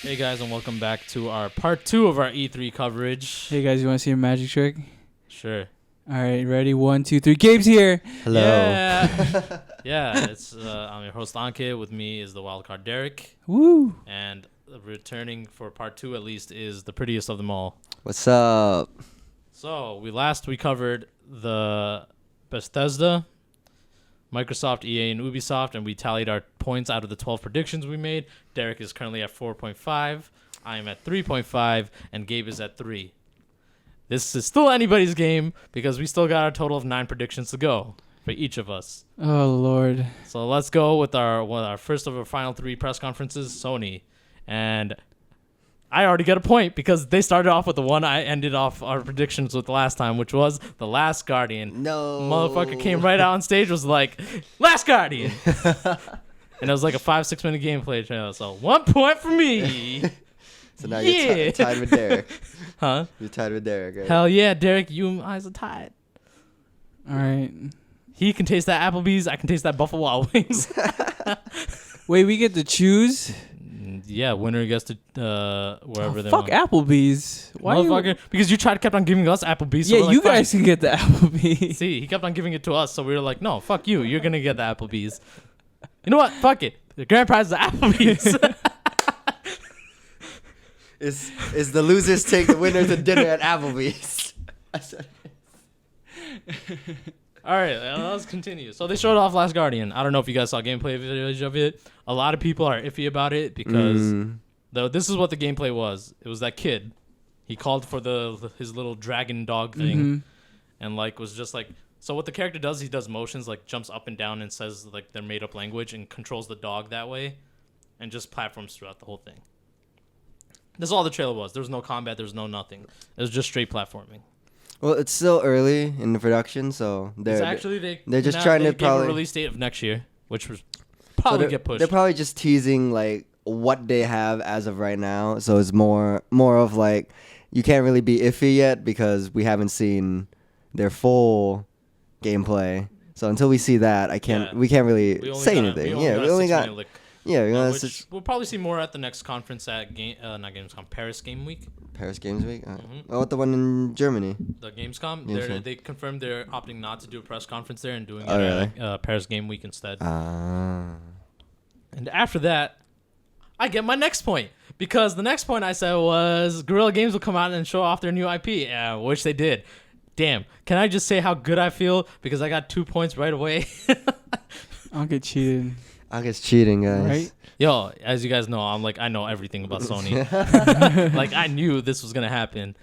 Hey guys, and welcome back to our part 2 of our E3 coverage. Hey guys, you want to see a magic trick? Sure. All right, ready? 1, 2, 3. Gabe's here. Hello. Yeah, it's I'm your host Ankit. With me is the wildcard Derek. Woo. And returning for part 2 at least is the prettiest of them all. What's up? So we covered the Bethesda, Microsoft, EA, and Ubisoft, and we tallied our points out of the 12 predictions we made. Derek is currently at 4.5. I am at 3.5, and Gabe is at 3. This is still anybody's game because we still got a total of 9 predictions to go for each of us. Oh Lord. So let's go with our first of our final 3 press conferences, Sony. And I already get a point because they started off with the one I ended off our predictions with last time, which was The Last Guardian. No. Motherfucker came right out on stage, was like, Last Guardian. And it was like a 5-6 minute gameplay trailer. So 1 point for me. So now you're tied with Derek. Huh? You're tied with Derek. Right? Hell yeah, Derek, you and I are tied. All right. He can taste that Applebee's. I can taste that Buffalo Wild Wings. Wait, we get to choose? Yeah, winner gets to wherever they Fuck want. Applebee's. Why Motherfucker, because you kept on giving us Applebee's. So Yeah, we're like, you fine. guys can get the Applebee's. See, he kept on giving it to us, so we were like, no, fuck you. You're going to get the Applebee's. You know what? Fuck it. The grand prize is the Applebee's. Is the losers take the winner to dinner at Applebee's? All right, let's continue. So they showed off Last Guardian. I don't know if you guys saw gameplay videos of it. A lot of people are iffy about it because though this is what the gameplay was. It was that kid. He called for his little dragon dog thing, and like was just like. So what the character does, he does motions like jumps up and down and says like their made up language and controls the dog that way, and just platforms throughout the whole thing. That's all the trailer was. There was no combat. There was no nothing. It was just straight platforming. Well, it's still early in the production, so they're just trying to give a release date of next year, which was probably get pushed. They're probably just teasing like what they have as of right now. So it's more of like you can't really be iffy yet because we haven't seen their full gameplay. So until we see that, we can't really say anything. We only got we'll probably see more at the next conference at Paris Game Week. Paris Games Week? Oh, what the one in Germany? The Gamescom. They confirmed they're opting not to do a press conference there and doing it at Paris Game Week instead. And after that, I get my next point. Because the next point I said was Guerrilla Games will come out and show off their new IP. Yeah, which they did. Damn. Can I just say how good I feel? Because I got 2 points right away. I'll get cheated. I guess cheating, guys. Right? Yo, as you guys know, I know everything about Sony. Like, I knew this was going to happen.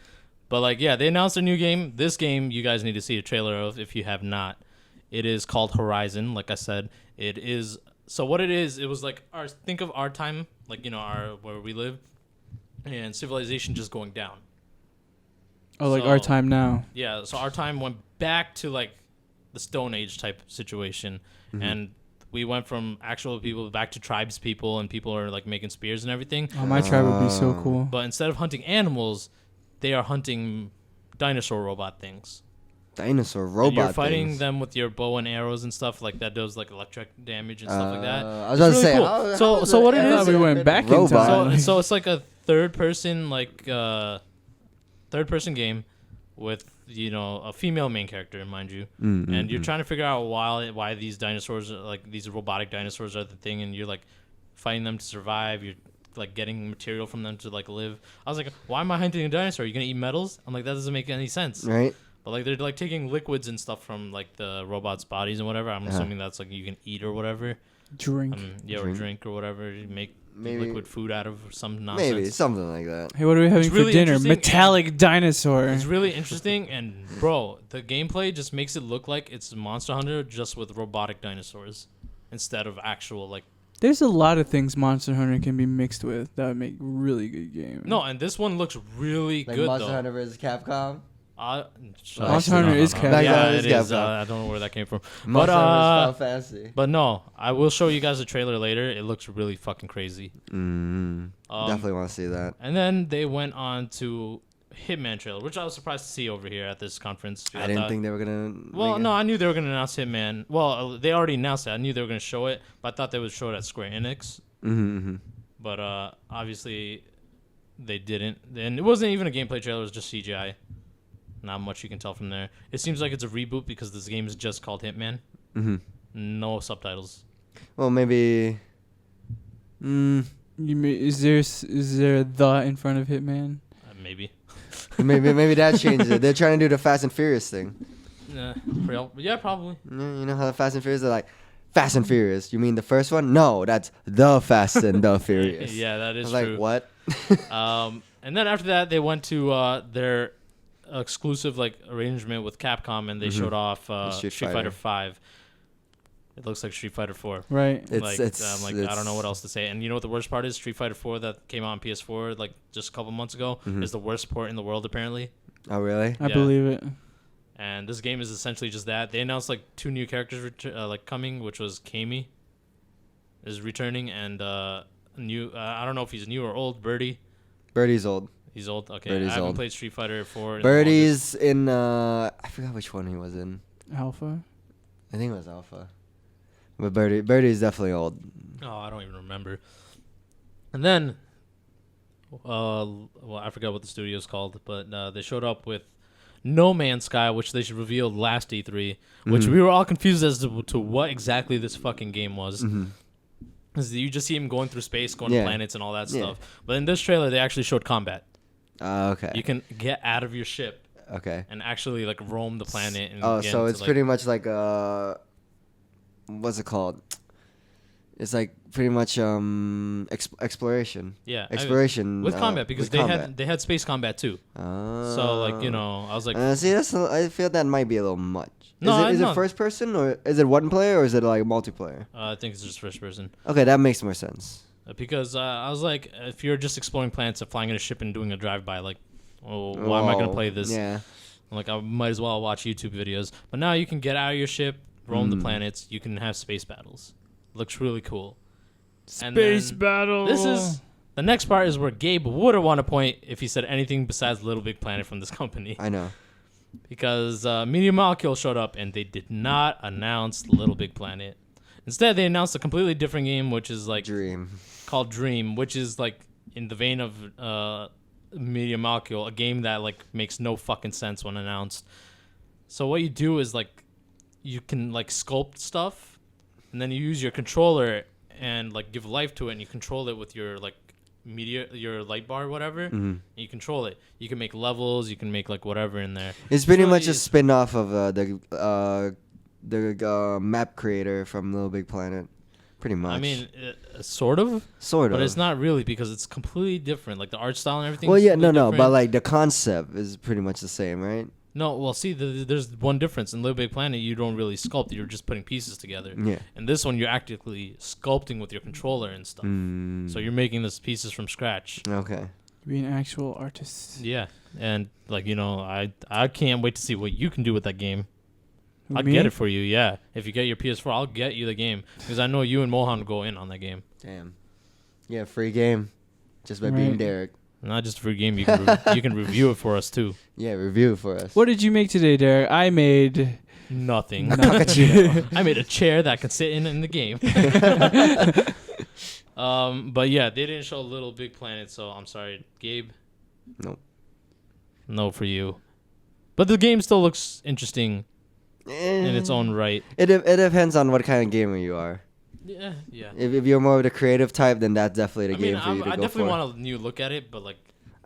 But, like, yeah, they announced a new game. This game, you guys need to see a trailer of if you have not. It is called Horizon, like I said. It is... So, what it is, it was like... think of our time, like, you know, where we live, and civilization just going down. Oh, like our time now. Yeah, so our time went back to, like, the Stone Age type situation. And... we went from actual people back to tribes people, and people are like making spears and everything. Oh, my tribe would be so cool. But instead of hunting animals, they are hunting dinosaur robot things. Dinosaur robot and you're fighting things. them with your bow and arrows and stuff like that. Does like electric damage and stuff like that. I was about to say. Cool. So what it is? We went back in time. So it's like a third person game with, you know, a female main character, mind you, and you're trying to figure out why these dinosaurs are, like, these robotic dinosaurs are the thing, and you're like fighting them to survive. You're like getting material from them to like live. I was like, why am I hunting a dinosaur? Are you gonna eat metals? I'm like, that doesn't make any sense, right? But like they're like taking liquids and stuff from like the robots' bodies and whatever. I'm assuming that's like you can eat or whatever. Drink. Or drink or whatever. You make liquid food out of some nonsense. Maybe something like that. Hey, what are we having for dinner? Metallic dinosaur. It's really interesting, and bro, the gameplay just makes it look like it's Monster Hunter just with robotic dinosaurs instead of actual like. There's a lot of things Monster Hunter can be mixed with that would make really good game. No, and this one looks really like good Monster though. Hunter vs. Capcom. Monster Hunter is Capcom. Yeah, it is. I don't know where that came from. Monster Hunter is Final Fantasy. But no, I will show you guys a trailer later. It looks really fucking crazy. Definitely want to see that. And then they went on to Hitman trailer, which I was surprised to see over here at this conference. I didn't think they were gonna. Well, no, I knew they were gonna announce Hitman. Well, they already announced it. I knew they were gonna show it, but I thought they would show it at Square Enix. But obviously, they didn't. And it wasn't even a gameplay trailer. It was just CGI. Not much you can tell from there. It seems like it's a reboot because this game is just called Hitman. Mm-hmm. No subtitles. Well, maybe. Is there the in front of Hitman? Maybe. maybe that changes it. They're trying to do the Fast and Furious thing. Yeah, probably. You know how the Fast and Furious are like, Fast and Furious. You mean the first one? No, that's the Fast and the Furious. Yeah, that is I was true. like, what? And then after that, they went to their exclusive like arrangement with Capcom, and they showed off Street Fighter 5. It looks like Street Fighter 4. Right. I don't know what else to say. And you know what the worst part is? Street Fighter 4 that came out on PS4 like just a couple months ago is the worst port in the world apparently. Oh, really? I believe it. And this game is essentially just that. They announced like 2 new characters coming, which was Kami is returning, and new. I don't know if he's new or old. Birdie. Birdie's old. He's old. Okay, Birdie's I haven't old. played Street Fighter 4. Birdie's in. I forgot which one he was in. Alpha. I think it was Alpha. But Birdie's definitely old. Oh, I don't even remember. And then, well, I forgot what the studio's called, but they showed up with No Man's Sky, which they revealed last E3, which we were all confused as to what exactly this fucking game was. Because you just see him going through space, going to planets and all that stuff. But in this trailer, they actually showed combat. Okay. You can get out of your ship. Okay. And actually like roam the planet. And so it's pretty much like what's it called? It's like pretty much exploration. Yeah. Exploration with combat because they had space combat too. So like, you know, I was like see, I feel that might be a little much. No, is it first person or is it one player or is it like multiplayer? I think it's just first person. Okay, that makes more sense. Because I was like, if you're just exploring planets and flying in a ship and doing a drive-by, like, why am I going to play this? Yeah. Like, I might as well watch YouTube videos. But now you can get out of your ship, roam the planets. You can have space battles. Looks really cool. Space battle. The next part is where Gabe would have won a point if he said anything besides Little Big Planet from this company. I know. Because Media Molecule showed up and they did not announce Little Big Planet. Instead, they announced a completely different game, which is like called Dream, which is like in the vein of Media Molecule, a game that like makes no fucking sense when announced. So what you do is like you can like sculpt stuff, and then you use your controller and like give life to it, and you control it with your like your light bar or whatever. And you control it. You can make levels. You can make like whatever in there. It's pretty much a spin-off of the map creator from Little Big Planet. Pretty much. I mean, sort of. But it's not really because it's completely different. Like the art style and everything. Well, yeah, no. But like the concept is pretty much the same, right? No, well, see, there's one difference. In Little Big Planet, you don't really sculpt. You're just putting pieces together. Yeah. And this one, you're actively sculpting with your controller and stuff. So you're making these pieces from scratch. Okay. Be an actual artist. Yeah. And, like, you know, I can't wait to see what you can do with that game. I'll Me? get it for you, yeah. If you get your PS4, I'll get you the game. Because I know you and Mohan go in on that game. Damn. Yeah, free game. Just by being Derek. Not just a free game. You can you can review it for us, too. Yeah, review it for us. What did you make today, Derek? I made... Nothing. Cappuccino. I made a chair that can sit in the game. But yeah, they didn't show Little Big Planet, so I'm sorry, Gabe. Nope. No for you. But the game still looks interesting in its own right. It depends on what kind of gamer you are. Yeah. If you're more of the creative type, then that's definitely the game for you to go for. I definitely want a new look at it, but like.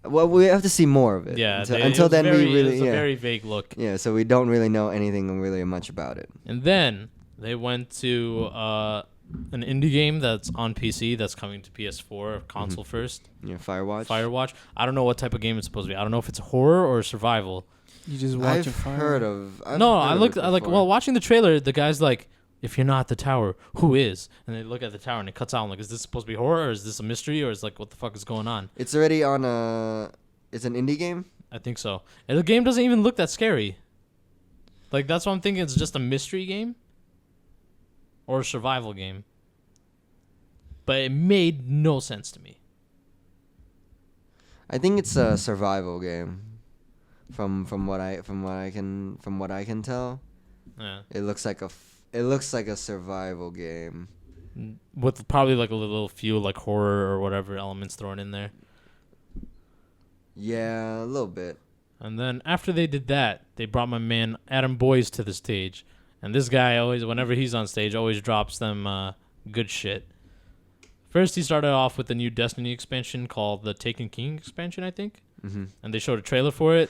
Well, we have to see more of it. Yeah. Until then, we really it's a very vague look. Yeah, so we don't really know anything really much about it. And then they went to an indie game that's on PC that's coming to PS4 console first. Yeah, Firewatch. Firewatch. I don't know what type of game it's supposed to be. I don't know if it's horror or survival. You just watch a fire. Watching the trailer, the guy's like, if you're not the tower, who is? And they look at the tower and it cuts out. I'm like, is this supposed to be horror or is this a mystery or is like, what the fuck is going on? It's already on it's an indie game? I think so. And the game doesn't even look that scary. Like, that's what I'm thinking. It's just a mystery game or a survival game. But it made no sense to me. I think it's a survival game. From what I can tell. Yeah. It looks like a survival game With probably like a little few like horror or whatever elements thrown in there. Yeah, a little bit. And then after they did that, they brought my man Adam Boyes to the stage. And this guy always, whenever he's on stage, always drops them good shit. First, he started off with the new Destiny expansion called the Taken King expansion, I think. Mm-hmm. And they showed a trailer for it.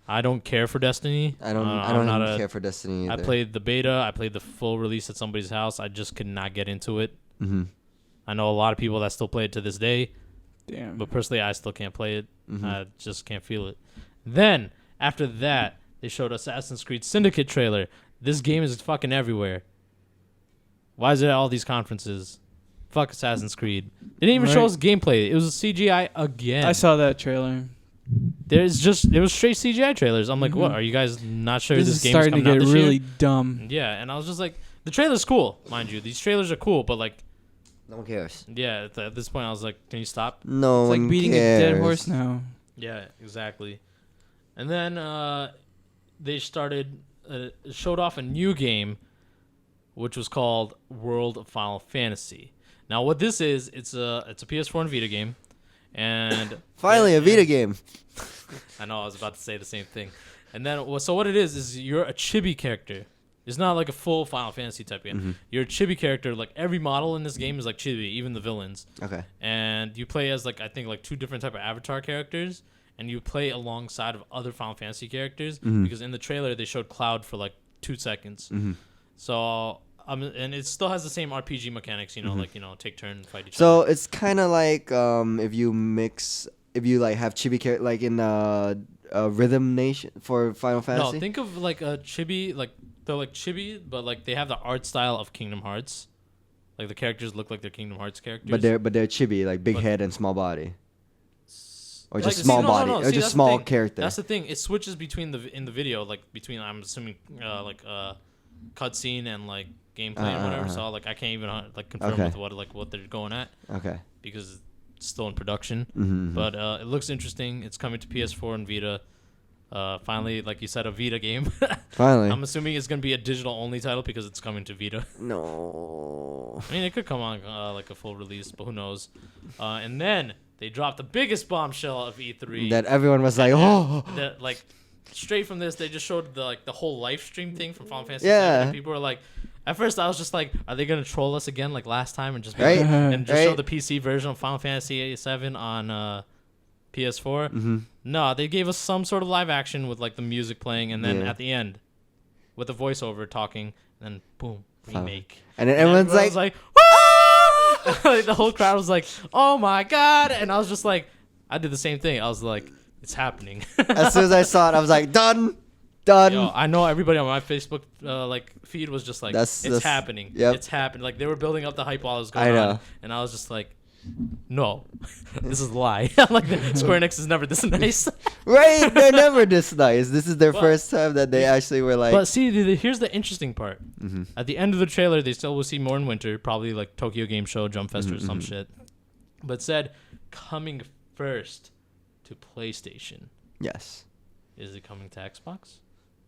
I don't care for Destiny. I don't care for Destiny either. I played the beta. I played the full release at somebody's house. I just could not get into it. Mm-hmm. I know a lot of people that still play it to this day. Damn. But personally, I still can't play it. Mm-hmm. I just can't feel it. Then, after that, they showed Assassin's Creed Syndicate trailer. This game is fucking everywhere. Why is it at all these conferences? Fuck Assassin's Creed. They didn't even show us gameplay. It was CGI again. I saw that trailer. It was straight CGI trailers. I'm like, what? Are you guys not sure this game is starting to coming out get this really year? dumb. Yeah, and I was just like, the trailer's cool, mind you. These trailers are cool, but like, no one cares. yeah, at this point, I was like, can you stop? No It's one like beating cares. a dead horse now. Yeah, exactly. And then they showed off a new game, which was called World of Final Fantasy. Now, what this is, it's a PS4 and Vita game, and Finally, a Vita game. I know I was about to say the same thing. And then, so what it is you're a chibi character. It's not like a full Final Fantasy type game. Mm-hmm. You're a chibi character. Like every model in this game is like chibi, even the villains. Okay. And you play as like I think like 2 different type of avatar characters, and you play alongside of other Final Fantasy characters because in the trailer they showed Cloud for like 2 seconds. Mm-hmm. So and it still has the same RPG mechanics, like take turn fight each other. So it's kind of like if you like have chibi character like in Rhythm Nation for Final Fantasy. No, think of like a chibi, like they're like chibi, but like they have the art style of Kingdom Hearts. Like the characters look like they're Kingdom Hearts characters. But they're chibi, like big head and small body. Or just like, small no, body, no, or see, just that's small the thing. character. That's the thing. It switches between in the video, like between I'm assuming cutscene and like gameplay and whatever. So like I can't even like confirm with what they're going at. Okay. Because it's still in production. Mm-hmm. But it looks interesting. It's coming to PS4 and Vita. Finally, like you said, a Vita game. Finally. I'm assuming it's gonna be a digital only title because it's coming to Vita. No. I mean, it could come on like a full release, but who knows? And then they dropped the biggest bombshell of E3. That everyone was like, oh. That, like straight from this, they just showed the whole live stream thing from Final Fantasy. Yeah. VII, and people were like, at first I was just like, are they gonna troll us again like last time and just Right. and just Right. show the PC version of Final Fantasy VII on PS4? Mm-hmm. No, they gave us some sort of live action with like the music playing, and then Yeah. at the end, with the voiceover talking, and then boom, remake. And then everyone's was like, "Woo!" Like, the whole crowd was like, "Oh my god!" And I was just like, I did the same thing. I was like, "It's happening." as soon as I saw it, I was like, done. Yo, I know everybody on my Facebook feed was just like, That's happening. Yep. It's happening. Like they were building up the hype while it was I going know. on, and I was just like, no, this is a lie. Like Square Enix is never this nice. Right? They're never this nice. This is their But- first time that they actually were like. But see, here's the interesting part. Mm-hmm. At the end of the trailer, they still will see more in winter, probably like Tokyo Game Show, Jump Fest, or some shit. But said coming first to PlayStation. Yes. Is it coming to Xbox?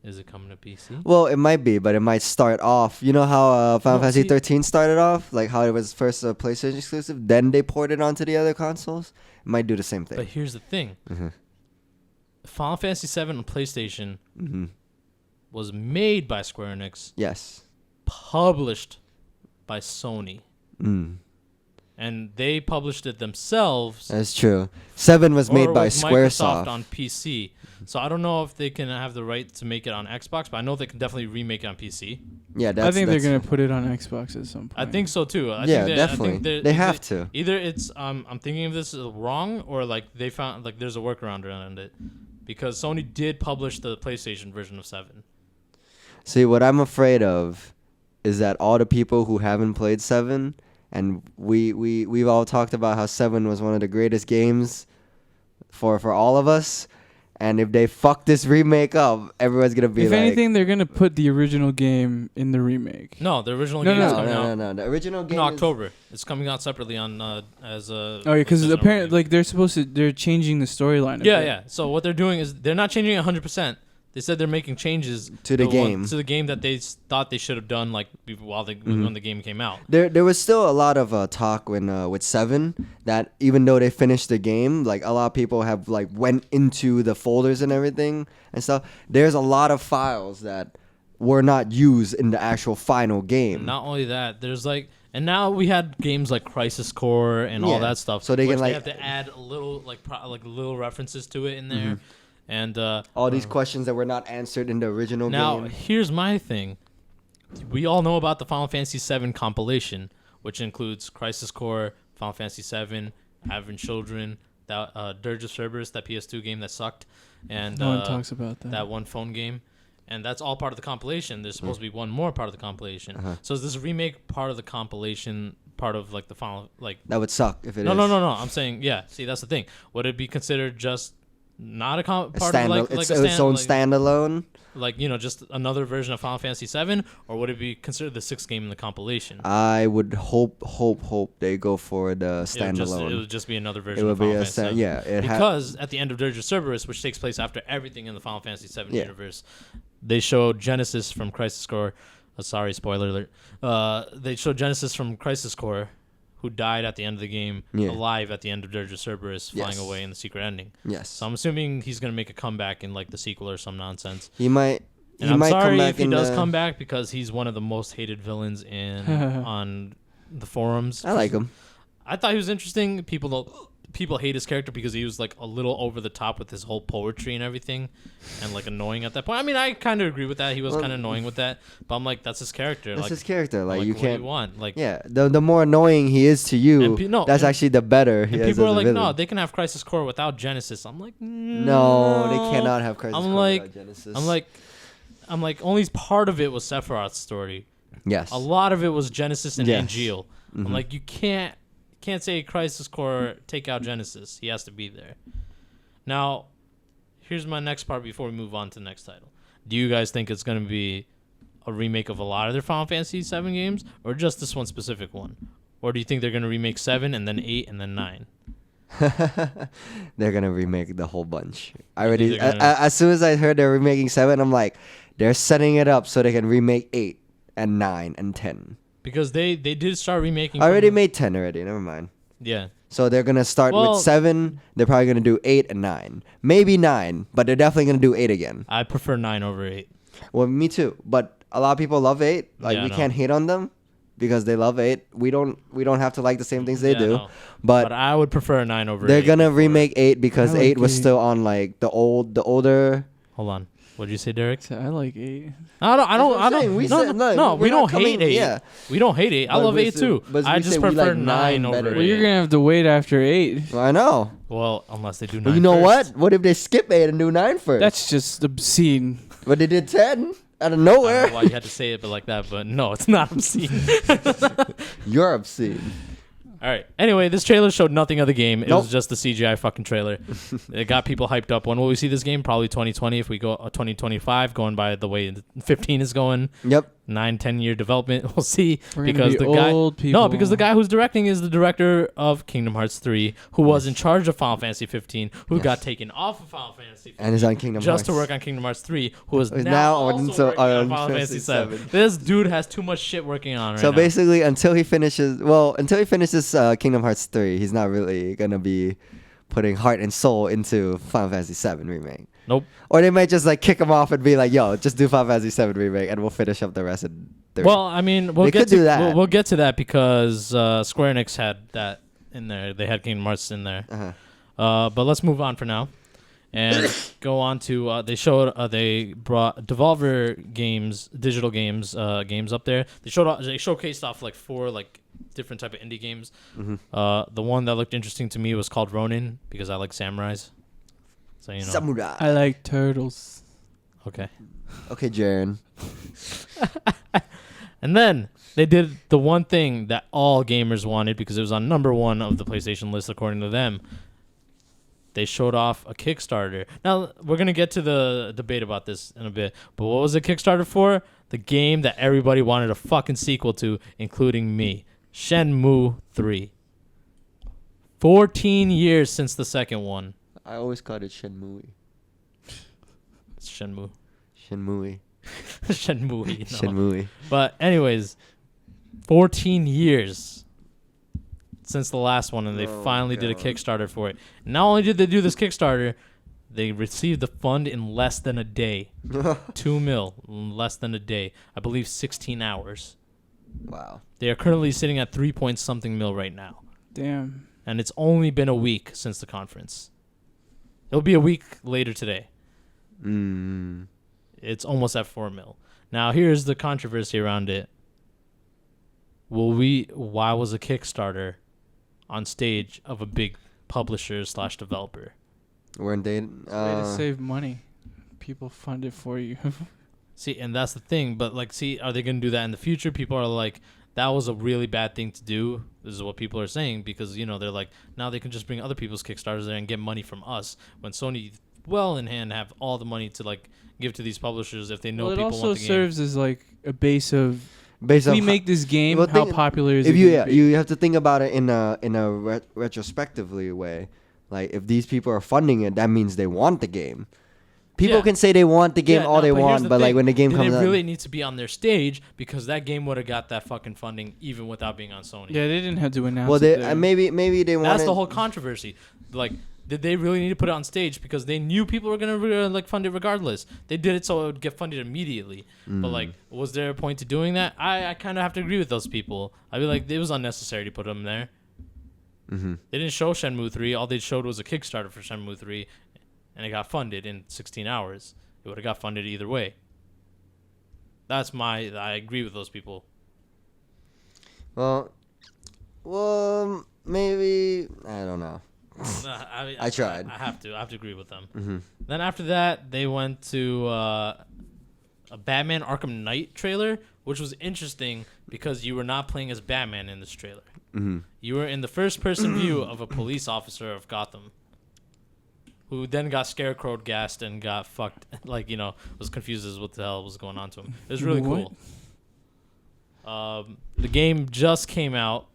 Is it coming to PC? Well, it might be, but it might start off. You know how Final No, Fantasy see- 13 started off? Like how it was first a PlayStation exclusive, then they ported it onto the other consoles? It might do the same But thing. here's the thing. Mm-hmm. Final Fantasy VII on PlayStation Mm-hmm. was made by Square Enix, Yes. published by Sony, Mm. and they published it themselves. That's true. 7 was made or by with Squaresoft. Microsoft on PC. So I don't know if they can have the right to make it on Xbox, but I know they can definitely remake it on PC. Yeah, I think they're gonna put it on Xbox at some point. I think so too. Yeah, definitely. They have to. Either it's I'm thinking of this wrong, or like they found like there's a workaround around it, because Sony did publish the PlayStation version of 7. See, what I'm afraid of is that all the people who haven't played 7, and we've all talked about how 7 was one of the greatest games for all of us, and if they fuck this remake up, everyone's gonna be If like, anything, they're gonna put the original game in the remake. No, the original No, game is no, coming out no. The original game in is- October. It's coming out separately on as a. Oh yeah, because PlayStation apparently, game. like they're changing the storyline. Yeah. So what they're doing is they're not changing it 100%. They said they're making changes to the game. To the game that they thought they should have done like while when the game came out. There was still a lot of talk when with 7 that even though they finished the game, like a lot of people have like went into the folders and everything and stuff. There's a lot of files that were not used in the actual final game. And not only that, there's like, and now we had games like Crisis Core and all that stuff. So they can like have to add a little like little references to it in there, and all these questions that were not answered in the original game. Now here's my thing: we all know about the Final Fantasy VII compilation, which includes Crisis Core, Final Fantasy VII, Having Children, that Dirge of Cerberus, that PS2 game that sucked, and no one talks about that. That one phone game. And that's all part of the compilation. There's supposed to be one more part of the compilation. So is this remake part of the compilation, part of like the final, like... That would suck if it is. No. I'm saying, yeah. See, that's the thing. Would it be considered just not a part of like its like, own standalone? Like, you know, just another version of Final Fantasy VII? Or would it be considered the 6th game in the compilation? I would hope they go for the standalone. It would just be another version of Final Fantasy VII. Yeah. Because at the end of Dirge of Cerberus, which takes place after everything in the Final Fantasy VII universe, they showed Genesis from Crisis Core. Sorry, spoiler alert. They showed Genesis from Crisis Core, who died at the end of the game, alive at the end of Dirge of Cerberus, flying away in the secret ending. Yes. So I'm assuming he's gonna make a comeback in like the sequel or some nonsense. He might. And I'm sorry if he does come back because he's one of the most hated villains on the forums. I like him. I thought he was interesting. People hate his character because he was like a little over the top with his whole poetry and everything, and like annoying at that point. I mean, I kind of agree with that. He was kind of annoying with that, but I'm like, that's his character. That's his character. Like you what can't. Do you want? Like, yeah, the more annoying he is to you, that's actually the better he is. People are like, villain. no, they can have Crisis Core without Genesis. I'm like, no, they cannot have Crisis Core without Genesis. I'm like, only part of it was Sephiroth's story. Yes. A lot of it was Genesis and Angeal. Mm-hmm. I'm like, you can't say Crisis Core, take out Genesis. He has to be there. Now, here's my next part before we move on to the next title. Do you guys think it's going to be a remake of a lot of their Final Fantasy VII games, or just this one specific one? Or do you think they're going to remake 7 and then 8 and then 9? They're going to remake the whole bunch. As soon as I heard they're remaking 7, I'm like, they're setting it up so they can remake 8 and 9 and 10. Because they did start remaking. I already made 10 already. Never mind. Yeah. So they're going to start with 7. They're probably going to do 8 and 9. Maybe 9, but they're definitely going to do 8 again. I prefer 9 over 8. Well, me too. But a lot of people love 8. Like, we can't hate on them because they love 8. We don't have to like the same things they do. No. But I would prefer 9 over 8. They're going to remake 8 because 8 was still on, like, the older... Hold on. What did you say, Derek? I like 8. I don't. We don't hate 8. Yeah. We don't hate 8. I love 8 too. I just prefer 9 over 8. Well, you're gonna have to wait after 8. I know. Well, unless they do 9. Well, you know first. what if they skip 8 and do 9 first? That's just obscene. But they did 10 out of I nowhere. don't know why you had to say it, but like that. But no, it's not obscene. You're obscene. All right. Anyway, this trailer showed nothing of the game. It was just the CGI fucking trailer. It got people hyped up. When will we see this game? Probably 2020 if we go 2025, going by the way 15 is going. Yep. 9-10 year development. We'll see. Because the guy who's directing is the director of Kingdom Hearts 3, who was in charge of Final Fantasy 15, who got taken off of Final Fantasy 15 and is on Kingdom just Hearts to work on Kingdom Hearts 3, who is now also working on Final Fantasy Fantasy 7. This dude has too much shit working on right now. So basically, until he finishes Kingdom Hearts 3, he's not really gonna be putting heart and soul into Final Fantasy 7 remake. Nope. Or they might just like kick him off and be like, "Yo, just do Final Fantasy 7 remake, and we'll finish up the rest of 3." Well, I mean, we'll get to that because Square Enix had that in there. They had Kingdom Hearts in there. But let's move on for now and go on to they brought Devolver Games, digital games up there. They showcased off like 4 like different type of indie games. The one that looked interesting to me was called Ronin because I like samurais. So you know. Samurai. I like turtles. Okay, Jaren. And then they did the one thing that all gamers wanted because it was on number 1 of the PlayStation list according to them. They showed off a Kickstarter. Now, we're going to get to the debate about this in a bit, but what was the Kickstarter for? The game that everybody wanted a fucking sequel to, including me. Shenmue 3. 14 years since the second one. I always called it Shenmue. It's Shenmue. Shenmue. Shenmue. No. Shenmue. But anyways, 14 years since the last one, and they finally did a Kickstarter for it. Not only did they do this Kickstarter, they received the fund in less than a day. 2 mil in less than a day. I believe 16 hours. Wow. They are currently sitting at 3 point something mil right now. Damn. And it's only been a week since the conference. It'll be a week later today. It's almost at 4 mil. Now, here's the controversy around it. Why was a Kickstarter on stage of a big publisher / developer? Weren't they? Way to save money. People fund it for you. See, and that's the thing. But, like, see, are they going to do that in the future? People are like, that was a really bad thing to do. This is what people are saying because, you know, they're like, now they can just bring other people's Kickstarters there and get money from us when Sony, well in hand, have all the money to, like, give to these publishers if they know people want the game. It also serves as, like, a base of... Based we make this game, well, how popular is it? You have to think about it in a retrospectively way. Like, if these people are funding it, that means they want the game. People can say they want the game all they want, but like when the game comes out, it really needs to be on their stage because that game would have got that fucking funding even without being on Sony. Yeah, they didn't have to announce. Well, maybe they want. That's the whole controversy. Like, did they really need to put it on stage because they knew people were gonna like fund it regardless? They did it so it would get funded immediately. But like, was there a point to doing that? I kind of have to agree with those people. I'd be like, it was unnecessary to put them there. They didn't show Shenmue 3. All they showed was a Kickstarter for Shenmue 3, and it got funded in 16 hours. It would have got funded either way. I agree with those people. Well, maybe I don't know. I tried. I have to agree with them. Then after that, they went to a Batman Arkham Knight trailer, which was interesting because you were not playing as Batman in this trailer. You were in the first-person view of a police officer of Gotham, who then got scarecrowed, gassed, and got fucked. Like, you know, was confused as what the hell was going on to him. It was really cool. The game just came out.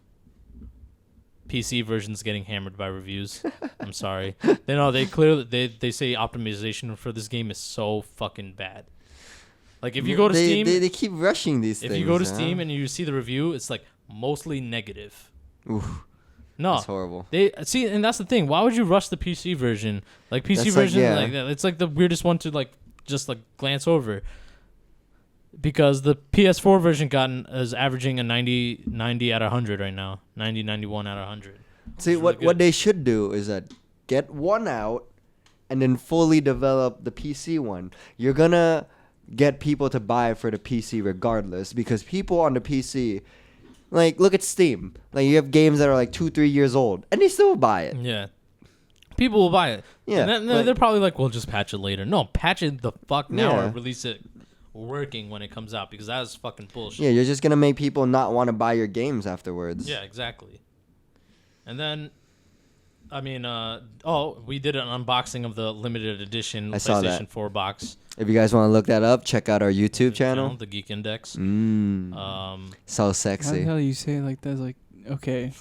PC version's getting hammered by reviews. I'm sorry. They say optimization for this game is so fucking bad. Like, if you go to Steam, they keep rushing these things. If you go to Steam and you see the review, it's like mostly negative. Oof. No, that's horrible. And that's the thing. Why would you rush the PC version? Like, PC version, like that. It's like the weirdest one to like just like glance over. Because the PS4 version is averaging a 90 out of 100 right now. 91 out of 100. See, what they should do is that get one out and then fully develop the PC one. You're going to get people to buy for the PC regardless because people on the PC, like, look at Steam. Like, you have games that are like 2-3 years old and they still buy it. Yeah. People will buy it. Yeah. And they're probably like, we'll just patch it later. No, patch it the fuck now or release it working when it comes out because that is fucking bullshit. Yeah, you're just gonna make people not want to buy your games afterwards. Yeah, exactly. And then, I mean, we did an unboxing of the limited edition PlayStation 4 box. If you guys want to look that up, check out our YouTube channel, the Geek Index. So sexy. How the hell you say it like that? It's like, okay.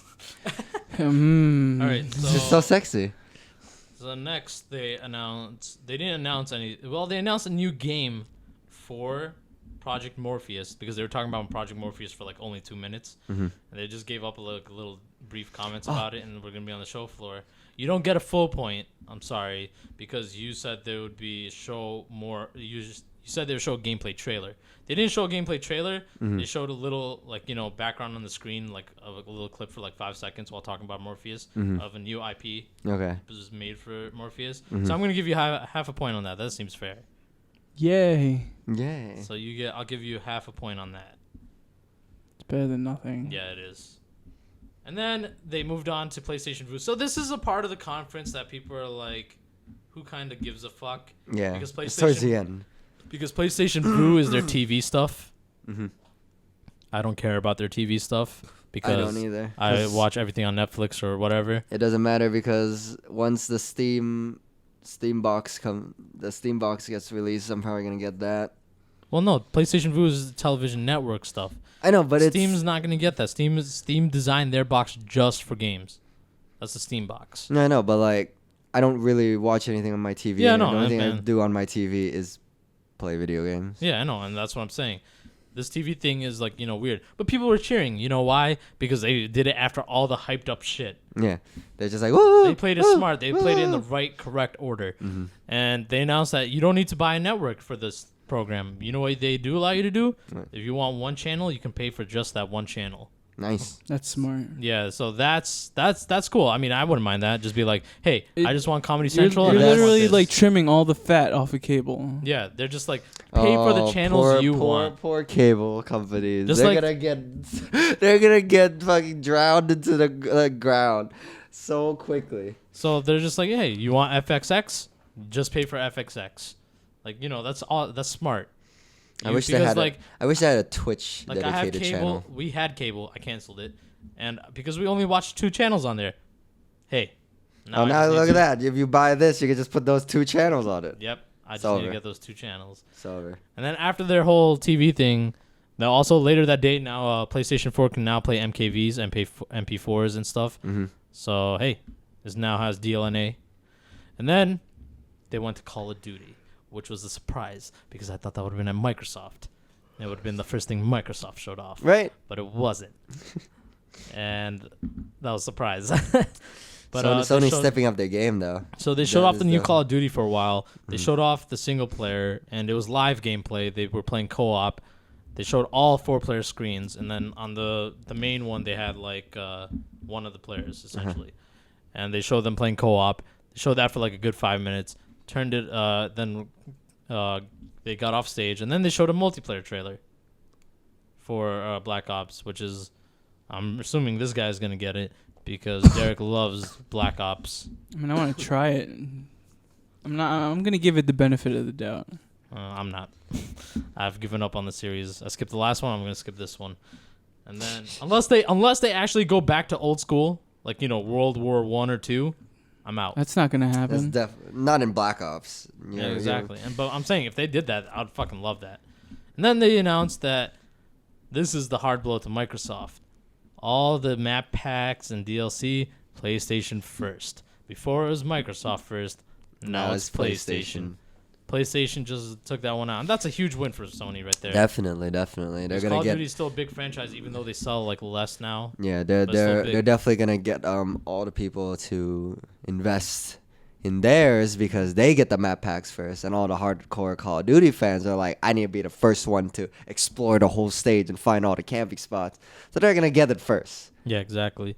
All right, so it's just so sexy. So next, they announced they announced a new game for Project Morpheus because they were talking about Project Morpheus for like only 2 minutes, and they just gave up a little brief comments about it, and we're gonna be on the show floor. You don't get a full point. I'm sorry, because you said there would be show more. You said they would show a gameplay trailer. They didn't show a gameplay trailer. They showed a little background on the screen, like a little clip for like 5 seconds while talking about Morpheus of a new IP. Okay. It was made for Morpheus. So I'm gonna give you half a point on that. That seems fair. Yay. So I'll give you half a point on that. It's better than nothing. Yeah, it is. And then they moved on to PlayStation Vue. So this is a part of the conference that people are like, who kind of gives a fuck? Yeah. Because towards the end. Because PlayStation Vue is their TV stuff. I don't care about their TV stuff because I don't either. I watch everything on Netflix or whatever. It doesn't matter because once the Steam box gets released, I'm probably gonna get that. Well, no, PlayStation Vue is the television network stuff. I know, but Steam's not gonna get that. Steam designed their box just for games. That's the Steam box. No, I know, but like, I don't really watch anything on my TV. Yeah, no, the only thing I do on my TV is play video games. Yeah, I know, and that's what I'm saying. This TV thing is like, weird. But people were cheering. You know why? Because they did it after all the hyped up shit. Yeah. They're just like, woo! They played it smart. They played it in the right, correct order. Mm-hmm. And they announced that you don't need to buy a network for this program. You know what they do allow you to do? What? If you want one channel, you can pay for just that one channel. Nice. That's smart. Yeah, so that's cool. I mean, I wouldn't mind that. Just be like, hey, I just want Comedy You're Central. and I just want literally this. like trimming all the fat off of cable. Yeah, they're just like, pay for the channels want. Poor cable companies. Just they're like- gonna get fucking drowned into the ground so quickly. So they're just like, hey, you want FXX? Just pay for FXX. Like, that's all. That's smart. I wish they had a Twitch Like, I have dedicated cable. channel. We had cable. I canceled it, and because we only watched 2 channels on there. Hey. Now I just look need at that. If you buy this, you can just put those 2 channels on it. Yep. I just It's need to over. get those 2 channels. It's over. And then after their whole TV thing, now also later that day, now PlayStation 4 can now play MKVs and pay MP4s and stuff. Mm-hmm. So hey, this now has DLNA. And then they went to Call of Duty, which was a surprise because I thought that would have been at Microsoft. It would have been the first thing Microsoft showed off. Right. But it wasn't. And that was a surprise. But Sony's stepping up their game though. So they showed That off is the new the- Call of Duty for a while. They Mhm. showed off the single player, and it was live gameplay. They were playing co-op. They showed all 4-player screens, and then on the main one, they had like one of the players essentially, and they showed them playing co-op. They showed that for like a good 5 minutes. Turned it, then they got off stage, and then they showed a multiplayer trailer for Black Ops, which is, I'm assuming this guy's gonna get it because Derek loves Black Ops. I mean, I want to try it. I'm gonna give it the benefit of the doubt. I'm not. I've given up on the series. I skipped the last one. I'm gonna skip this one, and then unless they actually go back to old school, like World War I or II, I'm out. That's not gonna happen. That's not in Black Ops. Yeah, exactly. But I'm saying if they did that, I'd fucking love that. And then they announced that this is the hard blow to Microsoft. All the map packs and DLC, PlayStation first. Before it was Microsoft first. Now it's PlayStation. PlayStation just took that one out, and that's a huge win for Sony right there. Definitely. They're Call gonna of get. Duty's still a big franchise, even though they sell like less now. Yeah, but still they're big. definitely gonna get all the people to invest in theirs because they get the map packs first, and all the hardcore Call of Duty fans are like, I need to be the first one to explore the whole stage and find all the camping spots. So they're gonna get it first. Yeah, exactly.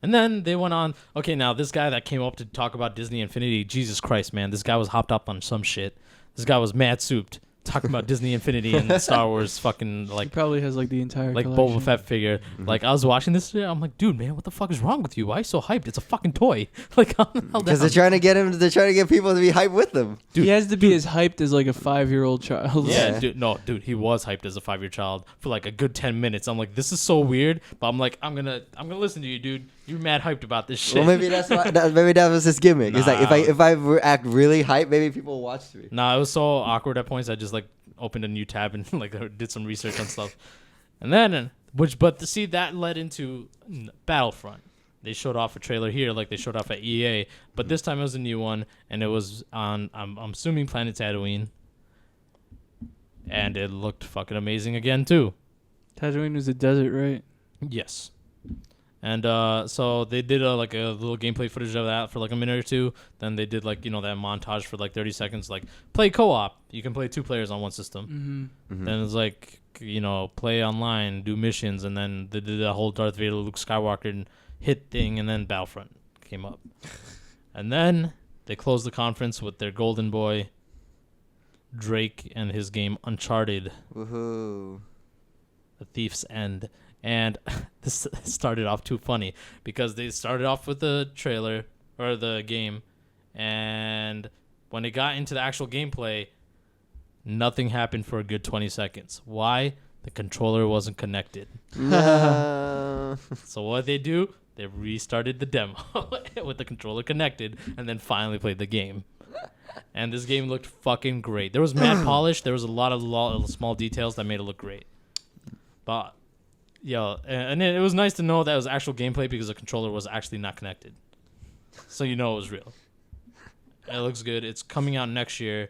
And then they went on. Okay, now this guy that came up to talk about Disney Infinity, Jesus Christ, man, this guy was hopped up on some shit. This guy was mad souped talking about Disney Infinity and Star Wars fucking He like probably has like the entire Boba collection. Fett figure. Mm-hmm. Like I was watching this shit, I'm like, dude, man, what the fuck is wrong with you? Why are you so hyped? It's a fucking toy. Like, calm the hell Because down. they're trying to get people to be hyped with them. Dude, he has to be as hyped as like a 5-year-old child. Yeah, Yeah. dude, he was hyped as a 5-year child for like a good 10 minutes. I'm like, this is so weird, but I'm like, I'm gonna listen to you, dude. You're mad hyped about this shit. Well, maybe that's why. Maybe that was his gimmick. It's like Nah. if I act really hyped, maybe people will watch me. Nah, it was so awkward at points. I just like opened a new tab and like did some research on stuff, and then but to see that led into Battlefront. They showed off a trailer here, like they showed off at EA, but this time it was a new one, and it was on I'm assuming Planet Tatooine, and it looked fucking amazing again too. Tatooine was a desert, right? Yes. And so they did like a little gameplay footage of that for like a minute or two. Then they did like that montage for like 30 seconds, like play co-op. You can play 2 players on one system. Mm-hmm. Then it's like play online, do missions, and then they did that whole Darth Vader, Luke Skywalker and hit thing, and then Battlefront came up. And then they closed the conference with their golden boy Drake and his game Uncharted: Woohoo! The Thief's End. And this started off too funny because they started off with the trailer or the game, and when it got into the actual gameplay, nothing happened for a good 20 seconds. Why? The controller wasn't connected. No. So what they do? They restarted the demo with the controller connected, and then finally played the game. And this game looked fucking great. There was mad polish. There was a lot of small details that made it look great. But and it was nice to know that it was actual gameplay because the controller was actually not connected. So it was real. It looks good. It's coming out next year.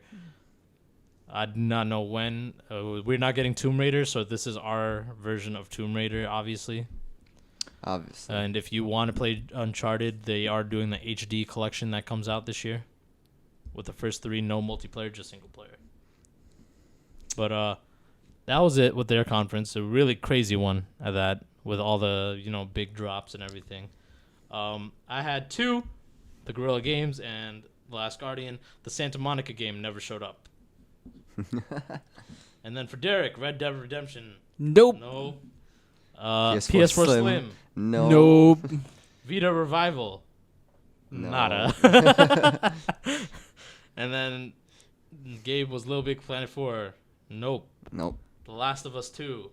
I do not know when. We're not getting Tomb Raider, so this is our version of Tomb Raider, obviously. Obviously. And if you want to play Uncharted, they are doing the HD collection that comes out this year. With the first 3, no multiplayer, just single player. But that was it with their conference. A really crazy one at that, with all the big drops and everything. I had 2, the Guerrilla Games and The Last Guardian. The Santa Monica game never showed up. And then for Derek, Red Dead Redemption. Nope. No. PS4 Slim. No. Nope. Vita Revival. No. Nada. And then Gabe was Little Big Planet 4. Nope. Nope. The Last of Us 2.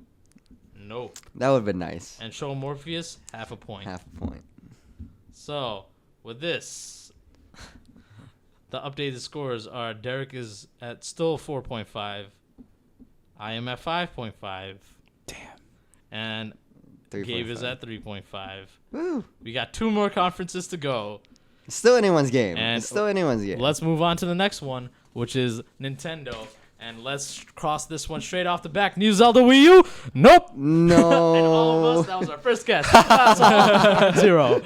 Nope. That would have been nice. And Show Morpheus, half a point. Half a point. So, with this, the updated scores are Derek is at still 4.5. I am at 5.5. Damn. And 3.5. Gabe is at 3.5. Woo. We got 2 more conferences to go. It's still anyone's game. And It's still anyone's game. Let's move on to the next one, which is Nintendo. And let's cross this one straight off the back. New Zelda Wii U? Nope. No. And all of us, that was our first guess. 0.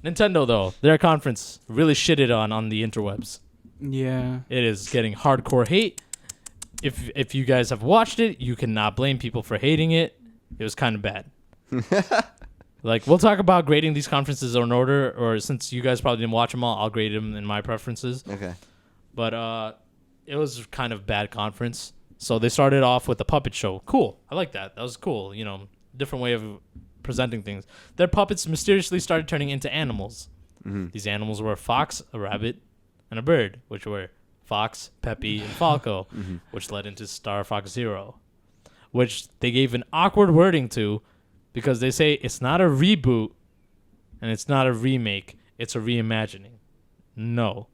Nintendo, though, their conference really shitted on the interwebs. Yeah. It is getting hardcore hate. If you guys have watched it, you cannot blame people for hating it. It was kind of bad. Like, we'll talk about grading these conferences in order, or since you guys probably didn't watch them all, I'll grade them in my preferences. Okay. But it was kind of bad conference. So they started off with a puppet show. Cool. I like that. That was cool. Different way of presenting things. Their puppets mysteriously started turning into animals. Mm-hmm. These animals were a fox, a rabbit, and a bird, which were Fox, Peppy, and Falco, which led into Star Fox Zero, which they gave an awkward wording to because they say it's not a reboot and it's not a remake, it's a reimagining. No.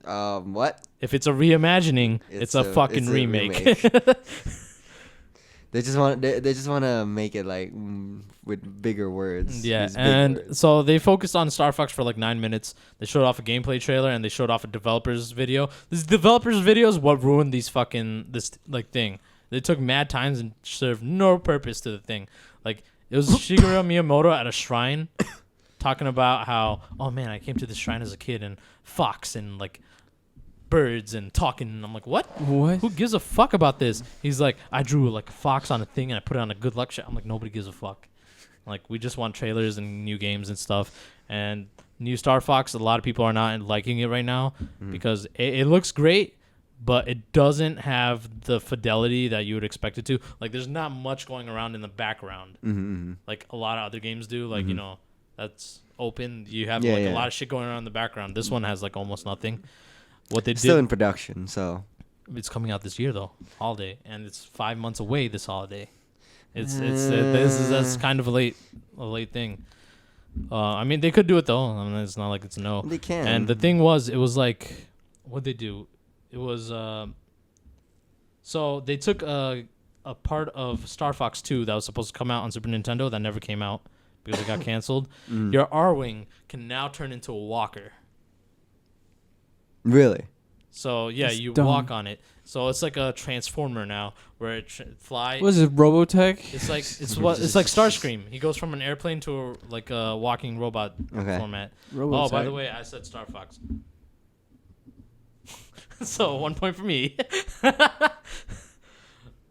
What? If it's a reimagining, it's a fucking remake. They just want to make it like with bigger words. Yeah, These big and words. so they focused on Star Fox for like 9 minutes. They showed off a gameplay trailer and they showed off a developer's video. This developer's video is what ruined this thing. They took mad times and served no purpose to the thing. Like, it was Shigeru Miyamoto at a shrine talking about how, oh man, I came to this shrine as a kid and fox and like birds and talking. And I'm like, what? What? Who gives a fuck about this? He's like, I drew like a fox on a thing and I put it on a good luck shot. I'm like, nobody gives a fuck. Like, we just want trailers and new games and stuff. And new Star Fox, a lot of people are not liking it right now because it looks great, but it doesn't have the fidelity that you would expect it to. Like, there's not much going around in the background like a lot of other games do. Like, that's open. You have a lot of shit going on in the background. This one has like almost nothing. What they still did, in production, so it's coming out this year though, holiday, and it's 5 months away this holiday. That's kind of a late thing. I mean, they could do it though. I mean, it's not like it's no. they can. And the thing was, it was like, what'd they do? It was so they took a part of Star Fox 2 that was supposed to come out on Super Nintendo that never came out because it got canceled. Your R-Wing can now turn into a walker. Really? So yeah, That's you dumb. walk on it. So it's like a transformer now, where it fly. What is it, Robotech? It's like it's like Starscream. He goes from an airplane to a walking robot format. Robotech. Oh, by the way, I said Star Fox. So 1 point for me.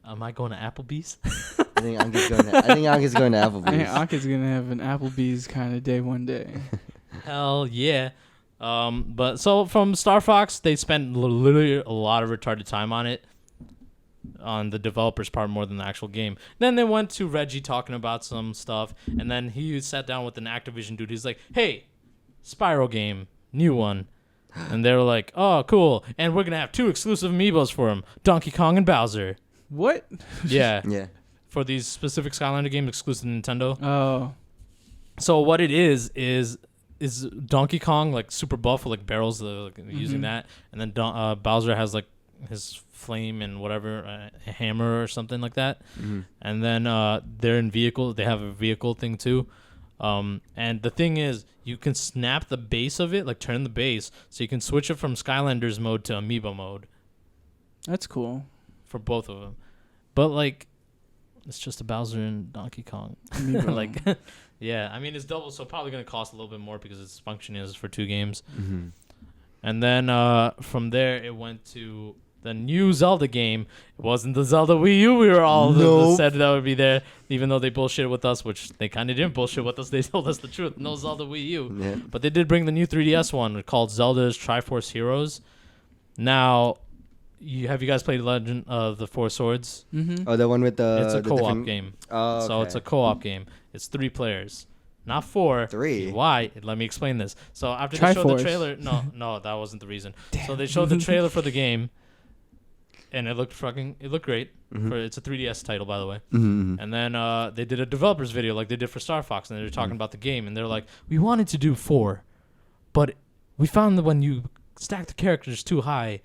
Am I going to Applebee's? I think Ankit's going to Applebee's. I think Ankit's gonna have an Applebee's kind of day one day. Hell yeah. But so from Star Fox, they spent literally a lot of retarded time on it, on the developer's part more than the actual game. Then they went to Reggie talking about some stuff, and then he sat down with an Activision dude. He's like, "Hey, Spyro game, new one," and they were like, "Oh, cool!" And we're gonna have 2 exclusive amiibos for him, Donkey Kong and Bowser. What? Yeah, Yeah. for these specific Skylander games exclusive to Nintendo. Oh. So what it is Donkey Kong like super buff with like barrels using that, and then Bowser has like his flame and whatever a hammer or something like that, and then they're in vehicle. They have a vehicle thing too, and the thing is you can snap the base of it, like turn the base, so you can switch it from Skylanders mode to Amiibo mode. That's cool. for both of them. But like, it's just a Bowser and Donkey Kong. Like, yeah, I mean it's double, so probably gonna cost a little bit more because its function is for 2 games. Mm-hmm. And then from there it went to the new Zelda game. It wasn't the Zelda Wii U. We were all said that would be there, even though they bullshit with us, which they kind of didn't bullshit with us. They told us the truth. No Zelda Wii U. Yeah. But they did bring the new 3DS one called Zelda's Triforce Heroes. Now, have you guys played Legend of the Four Swords? Mm-hmm. Oh, the one with the. It's a the co-op different- game. Oh, okay. So it's a co-op game. It's 3 players. Not 4. 3. Why? Let me explain this. So after they showed the Triforce. trailer, no, that wasn't the reason. So they showed the trailer for the game, and it looked great. Mhm. It's a 3DS title, by the way. Mm-hmm. And then they did a developers video like they did for Star Fox, and they were talking about the game, and they're like, we wanted to do 4, but we found that when you stack the characters too high,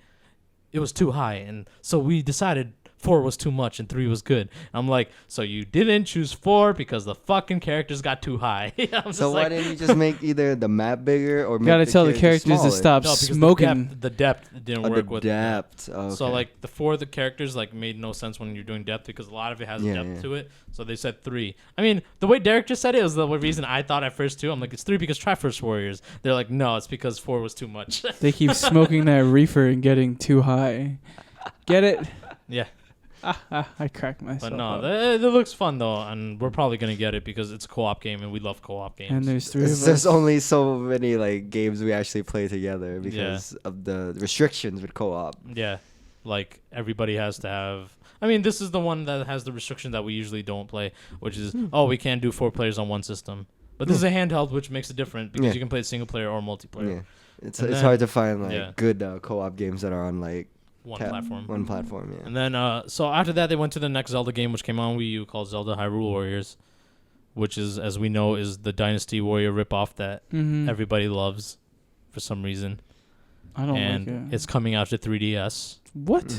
it was too high, and so we decided 4 was too much and 3 was good. I'm like, so you didn't choose 4 because the fucking characters got too high. So why didn't you just make either the map bigger or make Gotta tell the characters to smaller? stop No, because smoking. the depth didn't work with depth. Oh, okay. So like the 4 of the characters like made no sense when you're doing depth because a lot of it has Yeah, depth yeah. to it. So they said 3. I mean, the way Derek just said it was the reason I thought at first too. I'm like, it's 3 because Triforce Warriors. They're like, no, it's because 4 was too much. They keep smoking that reefer and getting too high. Get it? Yeah. I cracked myself. But no, up. it looks fun though, and we're probably gonna get it because it's a co-op game and we love co-op games. And there's 3 of us. There's only so many like games we actually play together because of the restrictions with co-op. Yeah, like everybody has to have. I mean, this is the one that has the restriction that we usually don't play, which is we can't do 4 players on one system. But this is a handheld, which makes it different because you can play it single player or multiplayer. Yeah, it's And then- hard to find like yeah. good co-op games that are on like One platform. One platform, yeah. And then, so after that, they went to the next Zelda game, which came on Wii U, called Zelda Hyrule Warriors, which is, as we know, is the Dynasty Warrior ripoff that everybody loves for some reason. I don't And like it. it's coming out to 3DS What?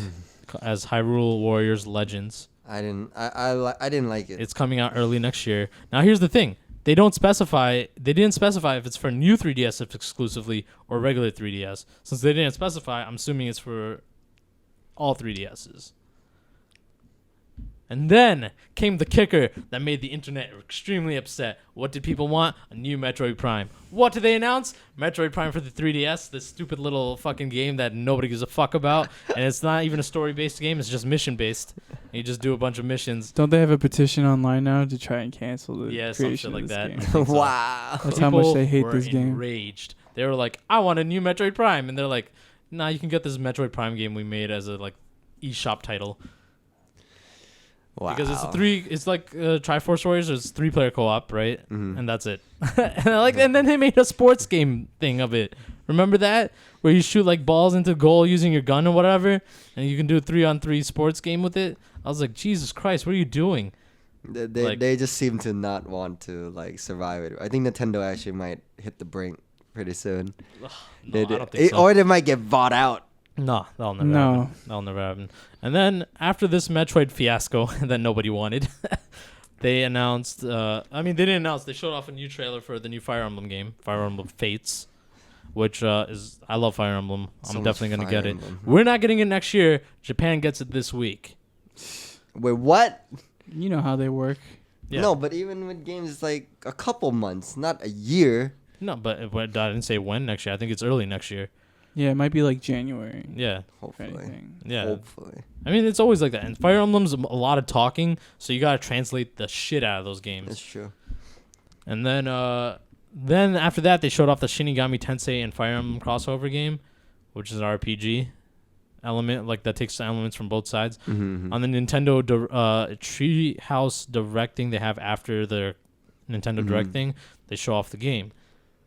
as Hyrule Warriors Legends. I didn't like it. It's coming out early next year. Now, here's the thing. They didn't specify if it's for new 3DS exclusively or regular 3DS. Since they didn't specify, I'm assuming it's for all 3DSs. And then came the kicker that made the internet extremely upset. What did people want? A new Metroid Prime. What did they announce? Metroid Prime for the 3DS, this stupid little fucking game that nobody gives a fuck about. And it's not even a story-based game, it's just mission-based. And you just do a bunch of missions. Don't they have a petition online now to try and cancel the Yeah, some creation shit like of this that. game? I think so. Wow. That's how much People they hate were this game. Enraged. They were like, I want a new Metroid Prime. And they're like, nah, you can get this Metroid Prime game we made as a like eShop title. Wow. Because it's like Triforce Warriors, it's 3-player co-op, right? Mhm. And that's it. and then they made a sports game thing of it. Remember that? Where you shoot like balls into goal using your gun or whatever, and you can do a 3-on-3 sports game with it. I was like, Jesus Christ, what are you doing? They just seem to not want to like survive it. I think Nintendo actually might hit the brink pretty soon. No, I don't think so. Or they might get bought out. No, that'll never happen. That'll never happen. And then after this Metroid fiasco that nobody wanted, they announced. They didn't announce. They showed off a new trailer for the new Fire Emblem game, Fire Emblem Fates, which is I love Fire Emblem. So I'm definitely gonna Fire get Emblem. it. We're not getting it next year. Japan gets it this week. Wait, what? You know how they work. Yeah. No, but even with games, it's like a couple months, not a year. No, but I didn't say when next year. I think it's early next year. Yeah, it might be like January. Yeah. if Hopefully. anything. Yeah. Hopefully. I mean, it's always like that. And Fire Emblem's a lot of talking, so you gotta translate the shit out of those games. That's true. And then after that, they showed off the Shinigami Tensei and Fire Emblem crossover game, which is an RPG element, like that takes elements from both sides. Mm-hmm. On the Nintendo Treehouse Directing they have after the Nintendo Direct thing, they show off the game.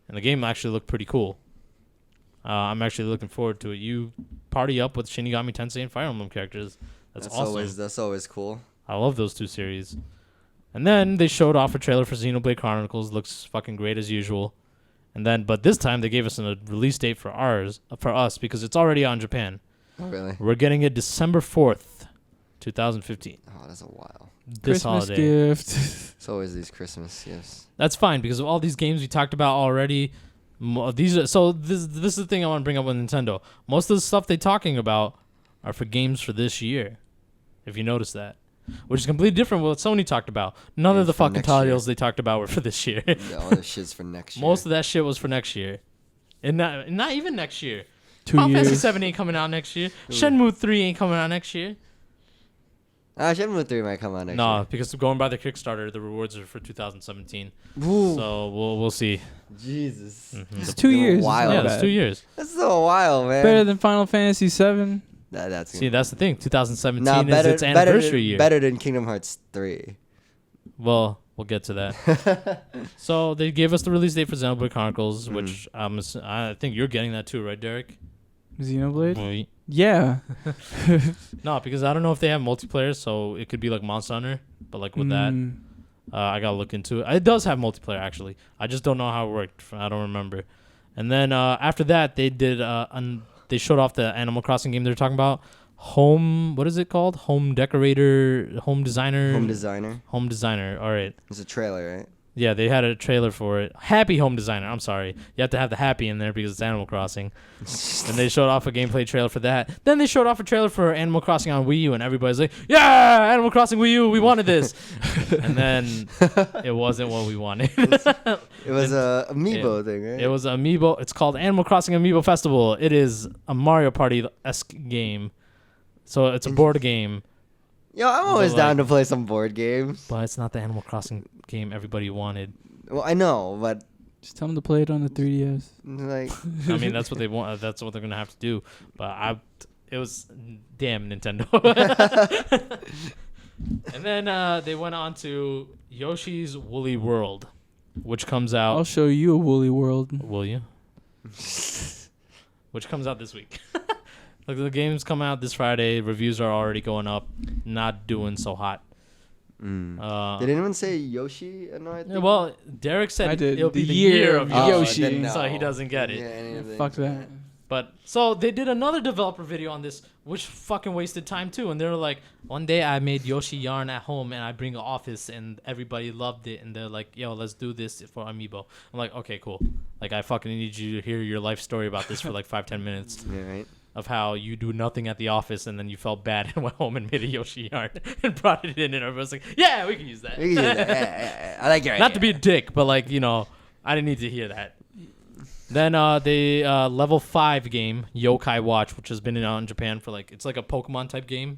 And the game actually looked pretty cool. I'm actually looking forward to it. You party up with Shinigami Tensei and Fire Emblem characters. That's awesome. That's always cool. I love those 2 series. And then they showed off a trailer for Xenoblade Chronicles. Looks fucking great as usual. And then, but this time they gave us a release date for us because it's already on Japan. Oh, really? We're getting it December 4th, 2015. Oh, that's a while. This Christmas holiday. gift. It's always these Christmas gifts. That's fine because of all these games we talked about already. This is the thing I want to bring up with Nintendo. Most of the stuff they're talking about are for games for this year. If you notice that. Which is completely different from what Sony talked about. None of the fucking titles they talked about were for this year. All the shit's for next year. Most of that shit was for next year. And not even next year. 2 Final years. Fantasy 7 ain't coming out next year. Shenmue 3 ain't coming out next year. Shenmue 3 might come out next year. No, because going by the Kickstarter, the rewards are for 2017. Ooh. So we'll see. Jesus. Mm-hmm. It's 2 years. Wild. Yeah, Not it's bad. 2 years. That's still a while, man. Better than Final Fantasy 7. See, that's the thing. 2017 better, is its anniversary year. Better than Kingdom Hearts 3. Well, we'll get to that. So they gave us the release date for Xenoblade Chronicles, which I think you're getting that too, right, Derek? Xenoblade? Well, Yeah. no, because I don't know if they have multiplayer, so it could be like Monster Hunter, but like with that, I gotta look into it. It does have multiplayer actually. I just don't know how it worked. I don't remember. And then after that, they did they showed off the Animal Crossing game they're talking about. What is it called? Home Designer. Home Designer. All right. It's a trailer, right? Yeah, they had a trailer for it. Happy Home Designer. I'm sorry. You have to have the happy in there because it's Animal Crossing. And they showed off a gameplay trailer for that. Then they showed off a trailer for Animal Crossing on Wii U, and everybody's like, yeah, Animal Crossing Wii U, we wanted this. And then it wasn't what we wanted. It was a Amiibo thing, right? It was Amiibo. It's called Animal Crossing Amiibo Festival. It is a Mario Party-esque game. So it's a board game. Yo, I'm always down to play some board games. But it's not the Animal Crossing game everybody wanted. Well, I know, but Just tell them to play it on the 3DS. like, I mean, that's what they want. That's what they're gonna have to do. But it was damn Nintendo. And then they went on to Yoshi's Woolly World, which comes out. I'll show you a woolly world. Will you? Which comes out this week. Like the games come out this Friday. Reviews are already going up. Not doing so hot. did anyone say Yoshi? No, I think. Yeah, well, Derek said I did. it'll be The the year year of of Yoshi. Yoshi, then so no. he doesn't get it. Yeah, anything. Fuck that. But so they did another developer video on this, which fucking wasted time too. And they were like, one day I made Yoshi yarn at home and I bring an office and everybody loved it. And they're like, yo, let's do this for Amiibo. I'm like, okay, cool. Like I fucking need you to hear your life story about this for like 5-10 minutes. Yeah, right. Of how you do nothing at the office and then you felt bad and went home and made a Yoshi yarn and brought it in and everyone's like, yeah, we can use that. We can use that. Yeah. I like your Not to idea. be a dick, but like, you know, I didn't need to hear that. Then the level 5 game, Yokai Watch, which has been out in Japan for like, it's like a Pokemon type game,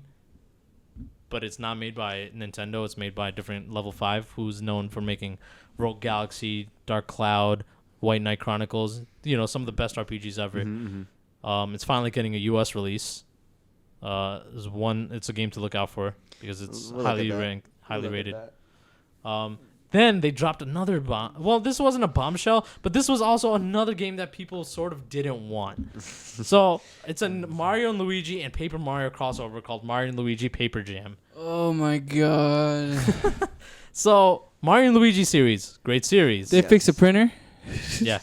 but it's not made by Nintendo. It's made by a different level 5 who's known for making Rogue Galaxy, Dark Cloud, White Knight Chronicles, you know, some of the best RPGs ever. It's finally getting a U.S. release. It's a game to look out for because it's highly rated. Then they dropped another bomb. Well, this wasn't a bombshell, but this was also another game that people sort of didn't want. So it's a Mario and Luigi and Paper Mario crossover called Mario and Luigi Paper Jam. Oh my god. So Mario and Luigi series, great series. They fixed the printer? Yeah.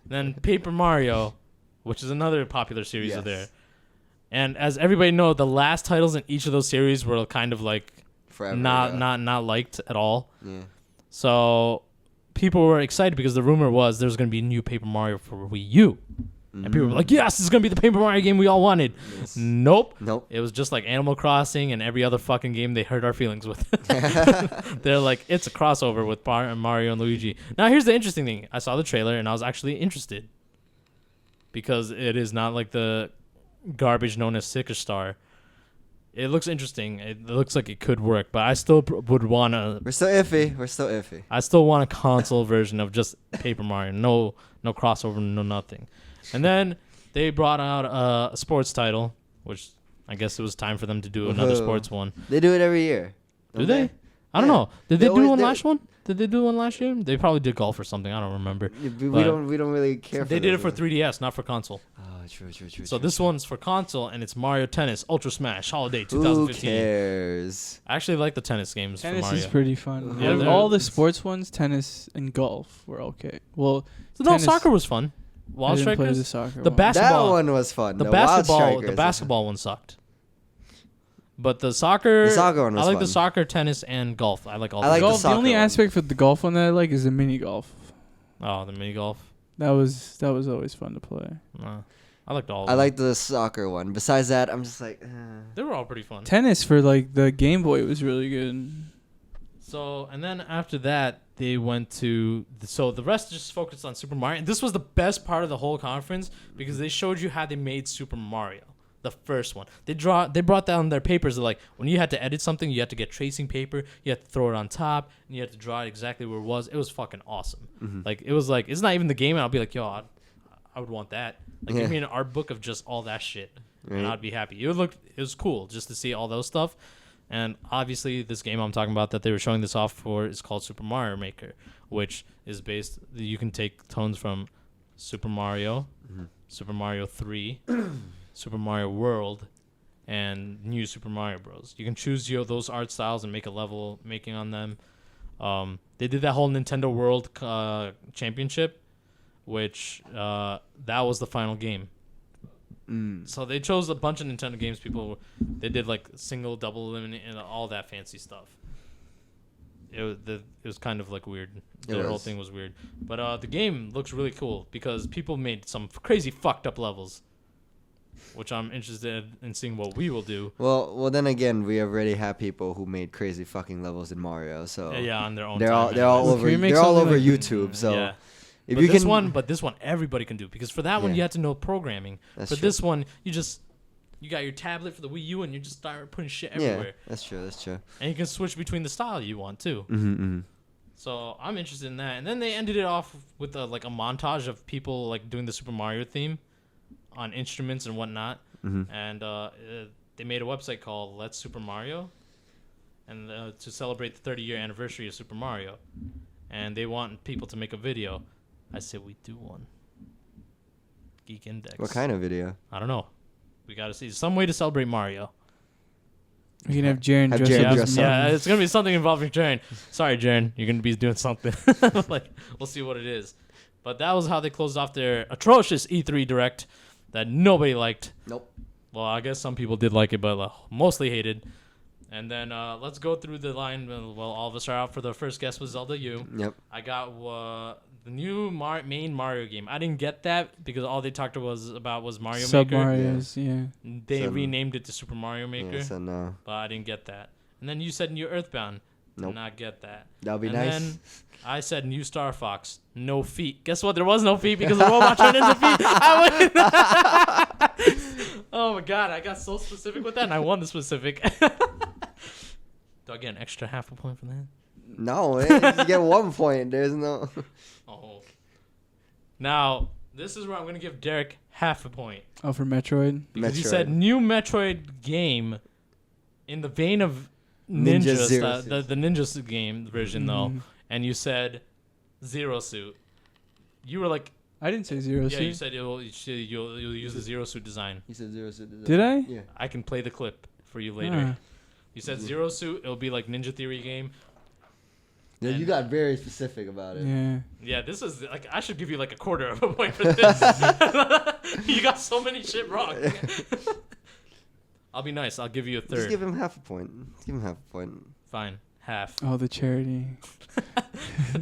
Then Paper Mario, which is another popular series of there. And as everybody knows, the last titles in each of those series were kind of like Forever, not liked at all. Yeah. So people were excited because the rumor was there's going to be a new Paper Mario for Wii U. And people were like, yes, this is going to be the Paper Mario game we all wanted. Yes. Nope. It was just like Animal Crossing and every other fucking game they hurt our feelings with. They're like, it's a crossover with Mario and Luigi. Now, here's the interesting thing. I saw the trailer and I was actually interested. Because it is not like the garbage known as Sicker Star. It looks interesting. It looks like it could work, but I still would want to... We're still iffy. I still want a console version of just Paper Mario. No crossover, no nothing. And then they brought out a sports title, which I guess it was time for them to do another sports one. They do it every year. Do they? I don't know. Did they do one last one? Did they do one last year? They probably did golf or something. I don't remember. We don't really care for They did it for 3DS, not for console. Oh, true. So this one's for console, and it's Mario Tennis Ultra Smash Holiday Who 2015. cares? I actually like the tennis games Tennis for Mario. is pretty fun. Yeah, All the sports ones, tennis and golf, were okay. Well, No, soccer was fun. Wild I didn't play Strikers. the soccer The one. basketball. That one was fun. The Wild Strikers was basketball one sucked. But the soccer one was I like fun. the soccer, tennis, and golf. I like all. I like three. the golf, the soccer only one. aspect for the golf one that I like is the mini golf. Oh, the mini golf. That was always fun to play. No. I liked all of I them. like the soccer one. Besides that, I'm just like, They were all pretty fun. Tennis for like the Game Boy was really good. So, and then after that, they went to... So the rest just focused on Super Mario. And this was the best part of the whole conference because they showed you how they made Super Mario. The first one. They brought down their papers. Like, when you had to edit something, you had to get tracing paper. You had to throw it on top. And you had to draw it exactly where it was. It was fucking awesome. Mm-hmm. Like, it was like... It's not even the game. And I'll be like, yo, I would want that. Like, Yeah. give me an art book of just all that shit. Right. And I'd be happy. It was cool just to see all those stuff. And obviously, this game I'm talking about that they were showing this off for is called Super Mario Maker, which is based. You can take tones from Super Mario, Super Mario 3, Super Mario World, and New Super Mario Bros. You can choose those art styles and make a level making on them. They did that whole Nintendo World Championship, which that was the final game. So they chose a bunch of Nintendo games. They did like single, double eliminate, and all that fancy stuff. It was kind of like weird. The whole thing was weird. But the game looks really cool because people made some crazy fucked up levels, which I'm interested in seeing what we will do. Well, then again, we already have people who made crazy fucking levels in Mario. So Yeah, on their own. they're all over. Can we make They're all something over like- YouTube. So Yeah. if But you this can, one, everybody can do because for that one Yeah. you had to know programming. That's For true. this one, you got your tablet for the Wii U and you just start putting shit everywhere, yeah, that's true. and you can switch between the style you want too. Mm-hmm. So I'm interested in that. And then they ended it off with a montage of people like doing the Super Mario theme on instruments and whatnot. Mm-hmm. And they made a website called Let's Super Mario, and to celebrate the 30-year anniversary of Super Mario. And they want people to make a video. I said we do one. Geek Index. What kind of video? I don't know. We got to see some way to celebrate Mario. We can have Jaren Have dress Jaren up dress as up. Yeah, Mario. it's gonna be something involving Jaren. Sorry, Jaren, you're gonna be doing something. Like, we'll see what it is. But that was how they closed off their atrocious E3 Direct that nobody liked. Nope. Well, I guess some people did like it, but mostly hated. And then let's go through the line. Well, all of us are out for the first guess was Zelda U. Yep. I got the new main Mario game. I didn't get that because all they talked about was Mario Sub Maker. Mario's, yeah. They So- renamed it to Super Mario Maker, Yeah, so no, but I didn't get that. And then you said New Earthbound. Nope. Did not get that. that would be And nice. then I said New Star Fox. No feet. Guess what? There was no feet because the robot turned into feet. I win. Oh my god, I got so specific with that, and I won the specific. Do I get an extra half a point for that? No, you get 1 point. There's no. Oh. Now, this is where I'm going to give Derek half a point. Oh, for Metroid? Because he Metroid. said new Metroid game in the vein of Ninja Ninja, Zero the Ninja game version, though. Mhm. And you said Zero Suit. You were like, I didn't say Zero yeah, Suit. you said you'll use the Zero Suit design. He said 0 suit. Did I? Yeah. I can play the clip for you later. Ah. You said Zero Suit. It'll be like Ninja Theory game. Yeah, you And- got very specific about it. Yeah. Yeah, this is like I should give you like a quarter of a point for this. You got so many shit wrong. I'll be nice. I'll give you a third. Just give him half a point. Give him half a point. Fine, half. Oh, the charity.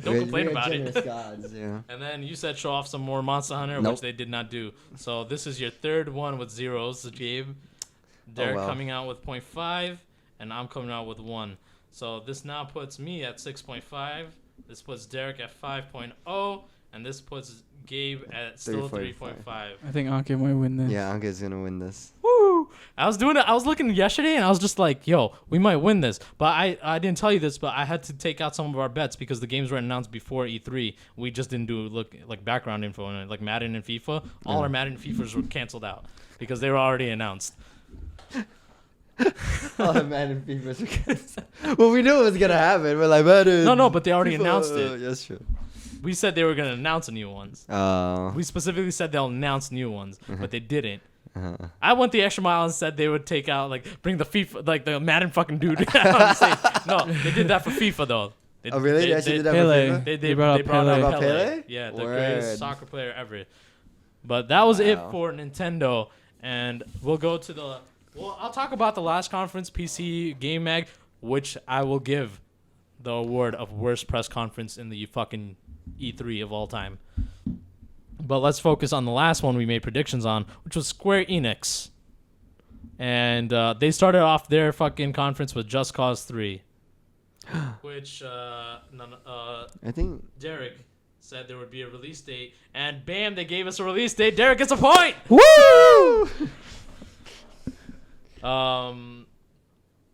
Don't complain about generous it. gods, yeah. And then you said show off some more Monster Hunter, Nope. which they did not do. So this is your third one with zeros, Gabe. Derek well. coming out with 0.5, and I'm coming out with 1. So this now puts me at 6.5. This puts Derek at 5.0, and this puts Gabe at still 3.5. I think Ankit might win this. Yeah, Ankit's gonna win this. Woo! I was doing it. I was looking yesterday, and I was just like, "Yo, we might win this." But I didn't tell you this, but I had to take out some of our bets because the games were announced before E3. We just didn't do background info on it, like Madden and FIFA. All our Madden and FIFAs were canceled out because they were already announced. Oh, Madden FIFA. Well, we knew it was gonna happen. We're like, Madden. No, but they already FIFA. announced it. That's true. We said they were gonna announce new ones. We specifically said they'll announce new ones, but they didn't. I went the extra mile and said they would take out bring the FIFA the Madden fucking dude out on stage. No, they did that for FIFA though. They, Oh, really? They actually did that for Pele. FIFA? They They brought out Pele. out Pele. Pele? Yeah, the Word. greatest soccer player ever. But that was it Wow. for Nintendo, and we'll go to the. Well, I'll talk about the last conference, PC Game Mag, which I will give the award of worst press conference in the fucking E3 of all time. But let's focus on the last one we made predictions on, which was Square Enix. And they started off their fucking conference with Just Cause 3. Which, I think... Derek said there would be a release date. And bam, they gave us a release date. Derek gets a point! Woo!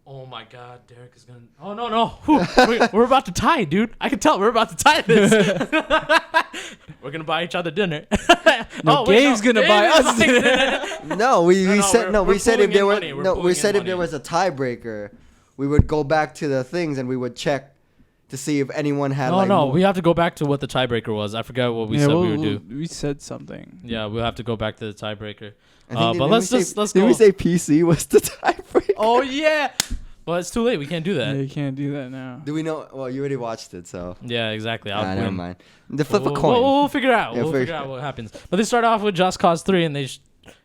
Oh my God, Derek is gonna. Oh no! Whew. We're about to tie, dude. I can tell we're about to tie this. We're gonna buy each other dinner. Gabe's gonna buy us dinner. No, we said if there money. was a tiebreaker, we would go back to the things and we would check to see if anyone had. No, we have to go back to what the tiebreaker was. I forgot what we said we would do. We said something. Yeah, we'll have to go back to the tiebreaker. But let's go. Did we say PC was the tiebreaker? Oh yeah. Well, it's too late. We can't do that. Yeah, you can't do that now. Do we know? Well, you already watched it, so. Yeah, exactly. Never mind. The flip a coin. We'll figure it out. Yeah, We'll figure out what happens. But they start off with Just Cause 3, and they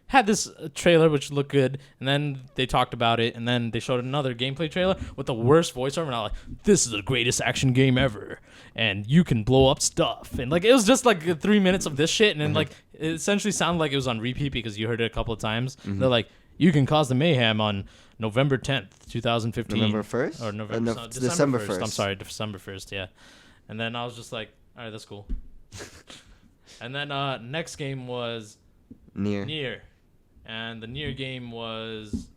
had this trailer which looked good, and then they talked about it, and then they showed another gameplay trailer with the worst voiceover, and I was like, this is the greatest action game ever, and you can blow up stuff. And like it was just like 3 minutes of this shit, and then like it essentially sounded like it was on repeat because you heard it a couple of times. They're like, you can cause the mayhem on November 10th, 2015. November 1st? Or December 1st. I'm sorry, December 1st, yeah. And then I was just like, all right, that's cool. And then next game was Nier. And the Nier game was...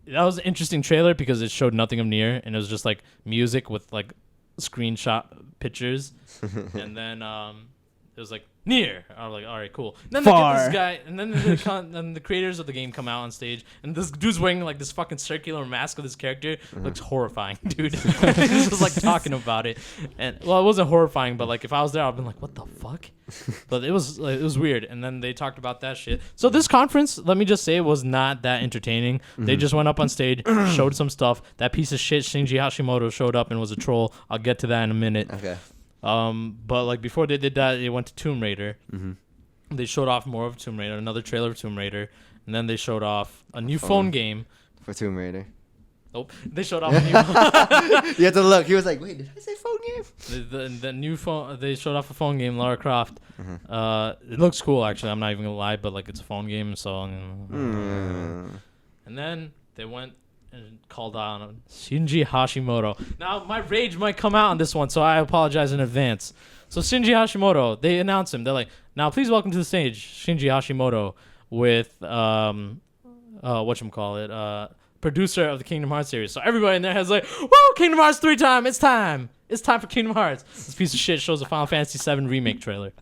That was an interesting trailer because it showed nothing of Nier, and it was just like music with like screenshot pictures. And then it was like, Nier. I was like, all right, cool. And then they get this guy, and then the creators of the game come out on stage, and this dude's wearing like this fucking circular mask of this character. Looks horrifying, dude. He's just like talking about it, and well, it wasn't horrifying, but like if I was there, I'd been like, what the fuck? But it was weird. And then they talked about that shit. So this conference, let me just say, was not that entertaining. They just went up on stage, showed some stuff. That piece of shit Shinji Hashimoto showed up and was a troll. I'll get to that in a minute. Okay. But like before they did that, they went to Tomb Raider. They showed off more of Tomb Raider, another trailer of Tomb Raider, and then they showed off a new phone game for Tomb Raider. Nope. They showed off a new. You had to look. He was like, "Wait, did I say phone game?" The new phone. They showed off a phone game, Lara Croft. It looks cool, actually. I'm not even gonna lie, but like it's a phone game, so. And then they went and called on Shinji Hashimoto. Now my rage might come out on this one, so I apologize in advance. So Shinji Hashimoto, they announced him. They're like, now please welcome to the stage Shinji Hashimoto with whatchamacallit, producer of the Kingdom Hearts series. So everybody in there has like, woo, Kingdom Hearts 3 time. It's time. It's time for Kingdom Hearts. This piece of shit shows a Final Fantasy VII remake trailer.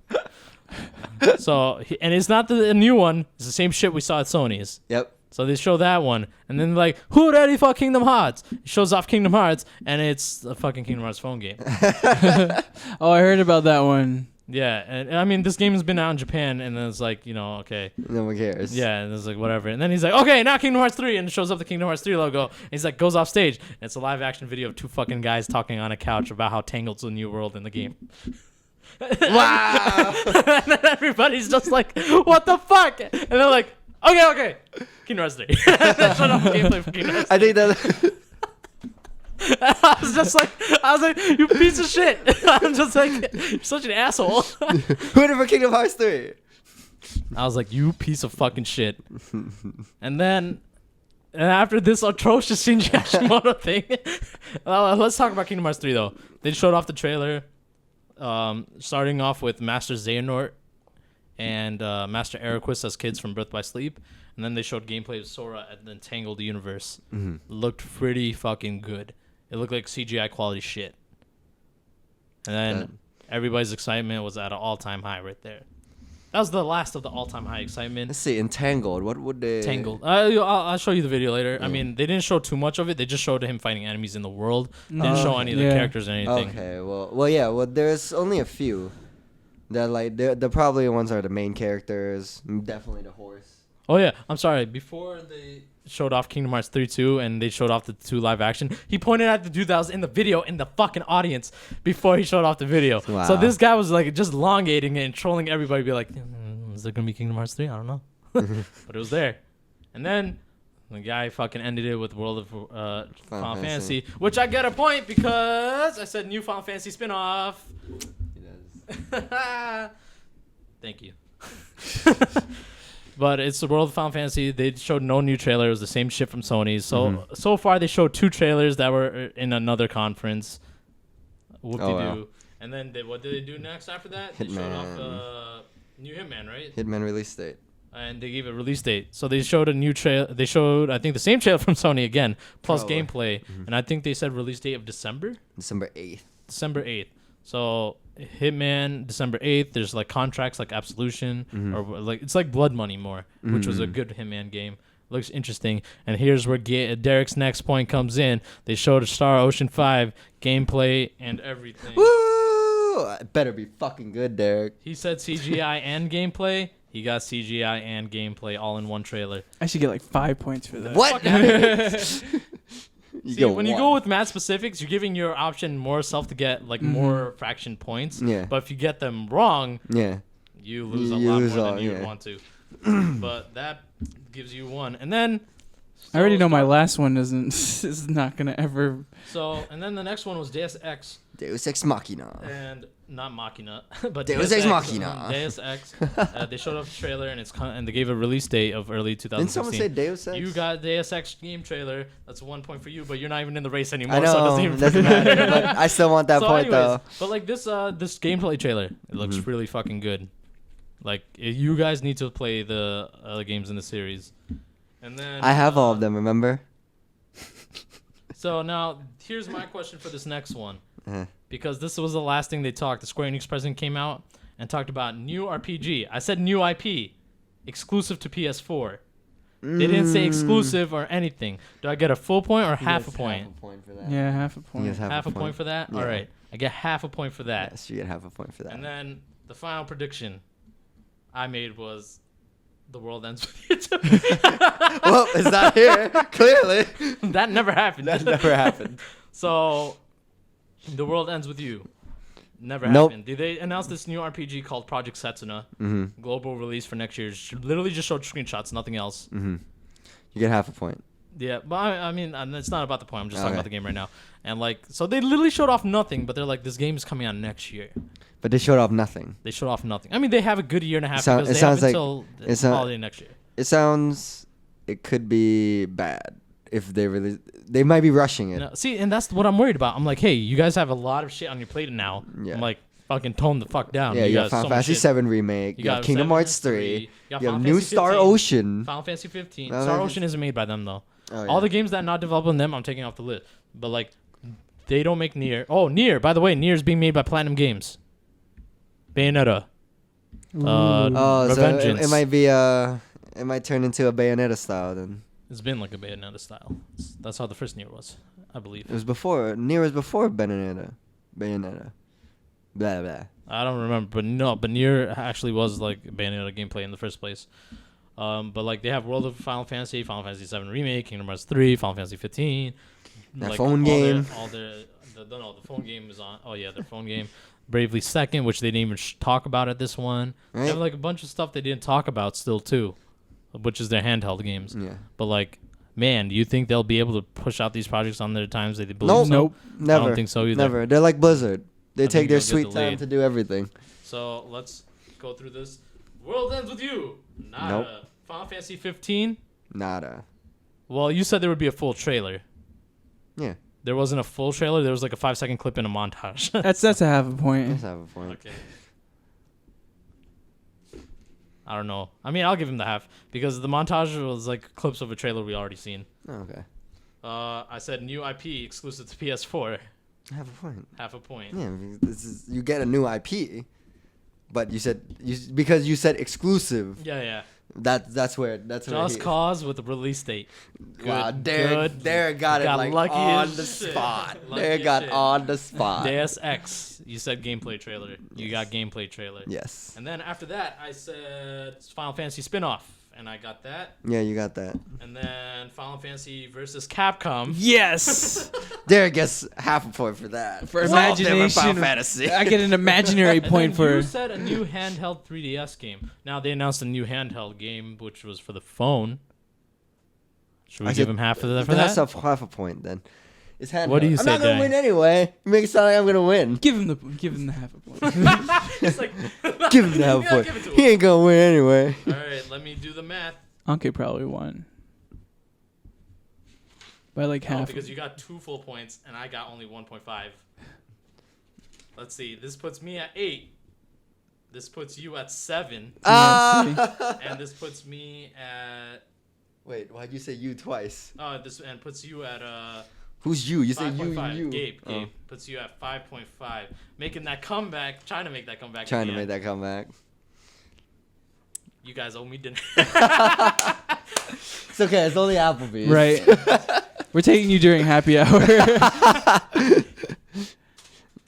And it's not the new one. It's the same shit we saw at Sony's. Yep. So they show that one, and then like, who ready for Kingdom Hearts? It shows off Kingdom Hearts, and it's a fucking Kingdom Hearts phone game. Oh, I heard about that one. Yeah, and I mean, this game has been out in Japan, and then it's like, you know, okay. No one cares. Yeah, and it's like, whatever. And then he's like, okay, now Kingdom Hearts 3, and it shows up the Kingdom Hearts 3 logo, and he's like, goes off stage, and it's a live action video of two fucking guys talking on a couch about how Tangled's a new world in the game. Wow. And then everybody's just like, what the fuck? And they're like, okay. Kingdom Hearts 3. Shut up, gameplay for Kingdom Hearts 3. I think that... I was like, you piece of shit. I'm just like, you're such an asshole. Who for Kingdom Hearts 3? I was like, you piece of fucking shit. And after this atrocious Shinji Hashimoto thing, let's talk about Kingdom Hearts 3 though. They showed off the trailer, starting off with Master Xehanort and Master Eraqus as kids from Birth by Sleep. And then they showed gameplay of Sora at the Entangled universe. Looked pretty fucking good. It looked like CGI quality shit. And then everybody's excitement was at an all-time high right there. That was the last of the all-time high excitement. Let's see, Entangled. What would they... Tangled. I'll show you the video later. I mean, they didn't show too much of it. They just showed him fighting enemies in the world. They didn't show any of the characters or anything. Okay, well, there's only a few. That like the probably ones are the main characters. Definitely the horse. Oh yeah, I'm sorry. Before they showed off Kingdom Hearts 3 2 and they showed off the 2 live action, he pointed at the dude that was in the video in the fucking audience before he showed off the video. Wow. So this guy was like just elongating it and trolling everybody, be like, is there gonna be Kingdom Hearts 3? I don't know. But it was there. And then the guy fucking ended it with World of Final Fantasy, which I get a point because I said new Final Fantasy spinoff. He does. Thank you. But it's the world of Final Fantasy. They showed no new trailer. It was the same shit from Sony. So far they showed 2 trailers that were in another conference. Whoop-de-doo. wow. And then what did they do next after that? They showed off new Hitman, right? Hitman release date. And they gave a release date. So they showed a new trailer. They showed, I think, the same trailer from Sony again, plus Probably. gameplay. And I think they said release date of December? December 8th. December 8th. So Hitman, December 8th. There's like contracts like Absolution, or like it's like Blood Money more, which was a good Hitman game. Looks interesting. And here's where Derek's next point comes in. They showed Star Ocean 5 gameplay and everything. Woo! It better be fucking good, Derek. He said CGI and gameplay. He got CGI and gameplay all in one trailer. I should get like 5 points for that. What? See, when you go with math specifics, you're giving your option more self to get like more fraction points. Yeah. But if you get them wrong, Yeah. you lose a You lot lose more all, than you'd yeah. want to. But that gives you 1. And then I already know my last one is not gonna ever. and then the next one was Deus Ex, Deus Ex Machina. and not Machina, but Deus Ex Machina. Deus Ex. They showed off a trailer and they gave a release date of early 2016. Didn't someone say Deus Ex? You got Deus Ex game trailer. That's 1 point for you, but you're not even in the race anymore. I know. So it doesn't even doesn't matter. But I still want that So point, anyways, though. But like this gameplay trailer, it looks really fucking good. Like you guys need to play the other games in the series. And then I have all of them, remember? So now here's my question for this next one, Uh, because this was the last thing they talked. The Square Enix president came out and talked about new RPG. I said new IP, exclusive to PS4. They didn't say exclusive or anything. Do I get a full point or half a point? Half a point for that. Yeah, half a point. Yes, Half a point for that? Yeah. All right. I get half a point for that. Yes, you get half a point for that. And then the final prediction I made was the world ends with you too. Well, it's not here, clearly. That never happened. That never happened. So, the world ends with you. Never Nope. happened. Did they announce this new RPG called Project Setsuna? Mm-hmm. Global release for next year. Literally just showed screenshots, nothing else. Mm-hmm. You get half a point. Yeah, but I mean, it's not about the point. I'm just talking Okay. about the game right now. And like, so they literally showed off nothing, but they're like, this game is coming out next year. But they showed off nothing. They showed off nothing. I mean, they have a good year and a half It sound- because it they have sounds like- until it sound- holiday next year. It sounds... It could be bad if they really... They might be rushing it. No, see, and that's what I'm worried about. I'm like, hey, you guys have a lot of shit on your plate now. Yeah. I'm like, fucking tone the fuck down. Yeah, you got guys, Final so much Fantasy shit. 7 Remake. You got got Kingdom 7, Hearts 3. you got You have Final New Fantasy Star 15, Ocean. Final Fantasy 15. Final Star Fantasy- Ocean isn't made by them, though. Oh, All yeah. the games that not developing them, I'm taking off the list. But, like, they don't make Nier. Oh, Nier. By the way, Nier is being made by Platinum Games. Bayonetta. Oh, so Revengeance. it might be it might turn into a Bayonetta style then. It's been like a Bayonetta style. That's how the first Nier was, I believe. It was before Nier was before Bayonetta. Blah blah. I don't remember, but Nier actually was like Bayonetta gameplay in the first place. But like they have World of Final Fantasy, Final Fantasy 7 Remake, Kingdom Hearts 3, Final Fantasy 15. That like, phone game. The phone game is on. Oh yeah, their phone game. Bravely Second, which they didn't even talk about at this one. They have Right? like a bunch of stuff they didn't talk about still too, which is their handheld games. Yeah. But like, man, do you think they'll be able to push out these projects on their times they believe Nope. so? Nope. Never. I don't think so either. Never. They're like Blizzard. They I take think their they'll sweet get time delayed. to do everything. So let's go through this. World ends with you. Nada. Nope. Final Fantasy 15. Nada. Well, you said there would be a full trailer. Yeah. There wasn't a full trailer. There was like a 5-second clip in a montage. That's a half a point. Let's have a point. Okay. I don't know. I mean, I'll give him the half because the montage was like clips of a trailer we already seen. Oh, okay. I said new IP exclusive to PS4. Have a point. Half a point. Yeah, because this is you get a new IP, but because you said exclusive. Yeah. That's where Just Cause with a release date. Wow, Good. Derek got it Got like lucky on as the shit. spot. Lucky Derek as got shit. on the spot. Deus Ex. You said gameplay trailer. You got gameplay trailer. Yes. And then after that, I said Final Fantasy spin-off, and I got that. Yeah, you got that. And then Final Fantasy versus Capcom. Yes. Derek gets half a point for that. For All of them are Final imagination. Fantasy. I get an imaginary And point then for. you said a new handheld 3DS game. Now they announced a new handheld game, which was for the phone. Should we I give said- him half of that for Then that? that's half a point then. It's handheld. What do you I'm say, not gonna Dang? win anyway. You make it sound like I'm gonna win. Give him the half a point. It's like, Give him the half Yeah, point. give it to him. He ain't gonna win anyway. All right, let me do the math. Ankit probably won by like Oh, half. because you got 2 full points and I got only 1.5. Let's see. This puts me at 8. This puts you at 7. And this puts me at Wait, why'd you say you twice? this and puts you at Who's you? You say you, 5.5. you. Gabe Oh. puts you at 5.5. Making that comeback, trying to make that comeback. Trying to make that comeback. You guys owe me dinner. It's okay. It's only Applebee's. Right. We're taking you during happy hour.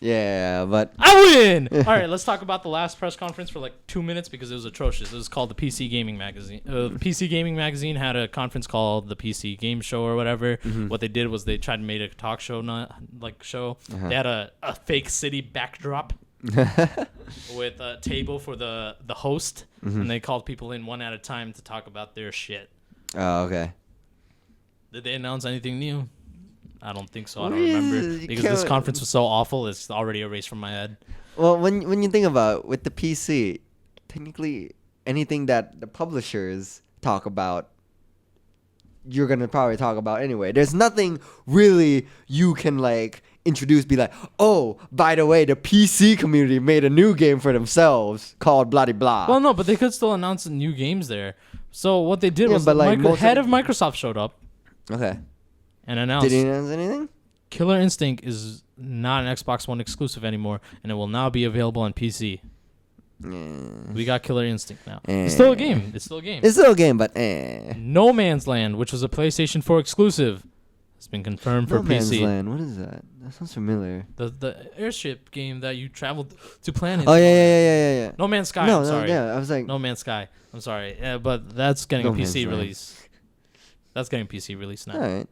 Yeah, but I win! All right, let's talk about the last press conference for like 2 minutes because it was atrocious. It was called the PC Gaming Magazine. The PC Gaming Magazine had a conference called the PC Game Show or whatever. What they did was they tried to make a talk show, show. They had a fake city backdrop with a table for the host, and they called people in one at a time to talk about their shit. oh, okay. Did they announce anything new? I don't think so. I What don't remember is- you because this can't- conference was so awful. It's already erased from my head. Well, when you think about it, with the PC, technically anything that the publishers talk about, you're gonna probably talk about anyway. There's nothing really you can like introduce. Be like, oh, by the way, the PC community made a new game for themselves called blah de blah. Well, no, but they could still announce new games there. So what they did Yeah, was but, the like, most head of of Microsoft showed up Okay. and announced Did he announce anything? Killer Instinct is not an Xbox One exclusive anymore, and it will now be available on PC. Yeah. We got Killer Instinct now. It's still a game. It's still a game. It's still a game, but No Man's Land, which was a PlayStation 4 exclusive, has been confirmed for No Man's PC. Land. What is that? That sounds familiar. The airship game that you traveled to planets. Oh yeah. No Man's Sky. No, I'm sorry. yeah. I was like, No Man's Sky. I'm sorry. But that's getting No a PC Man's Land. release. That's getting PC release now. all right.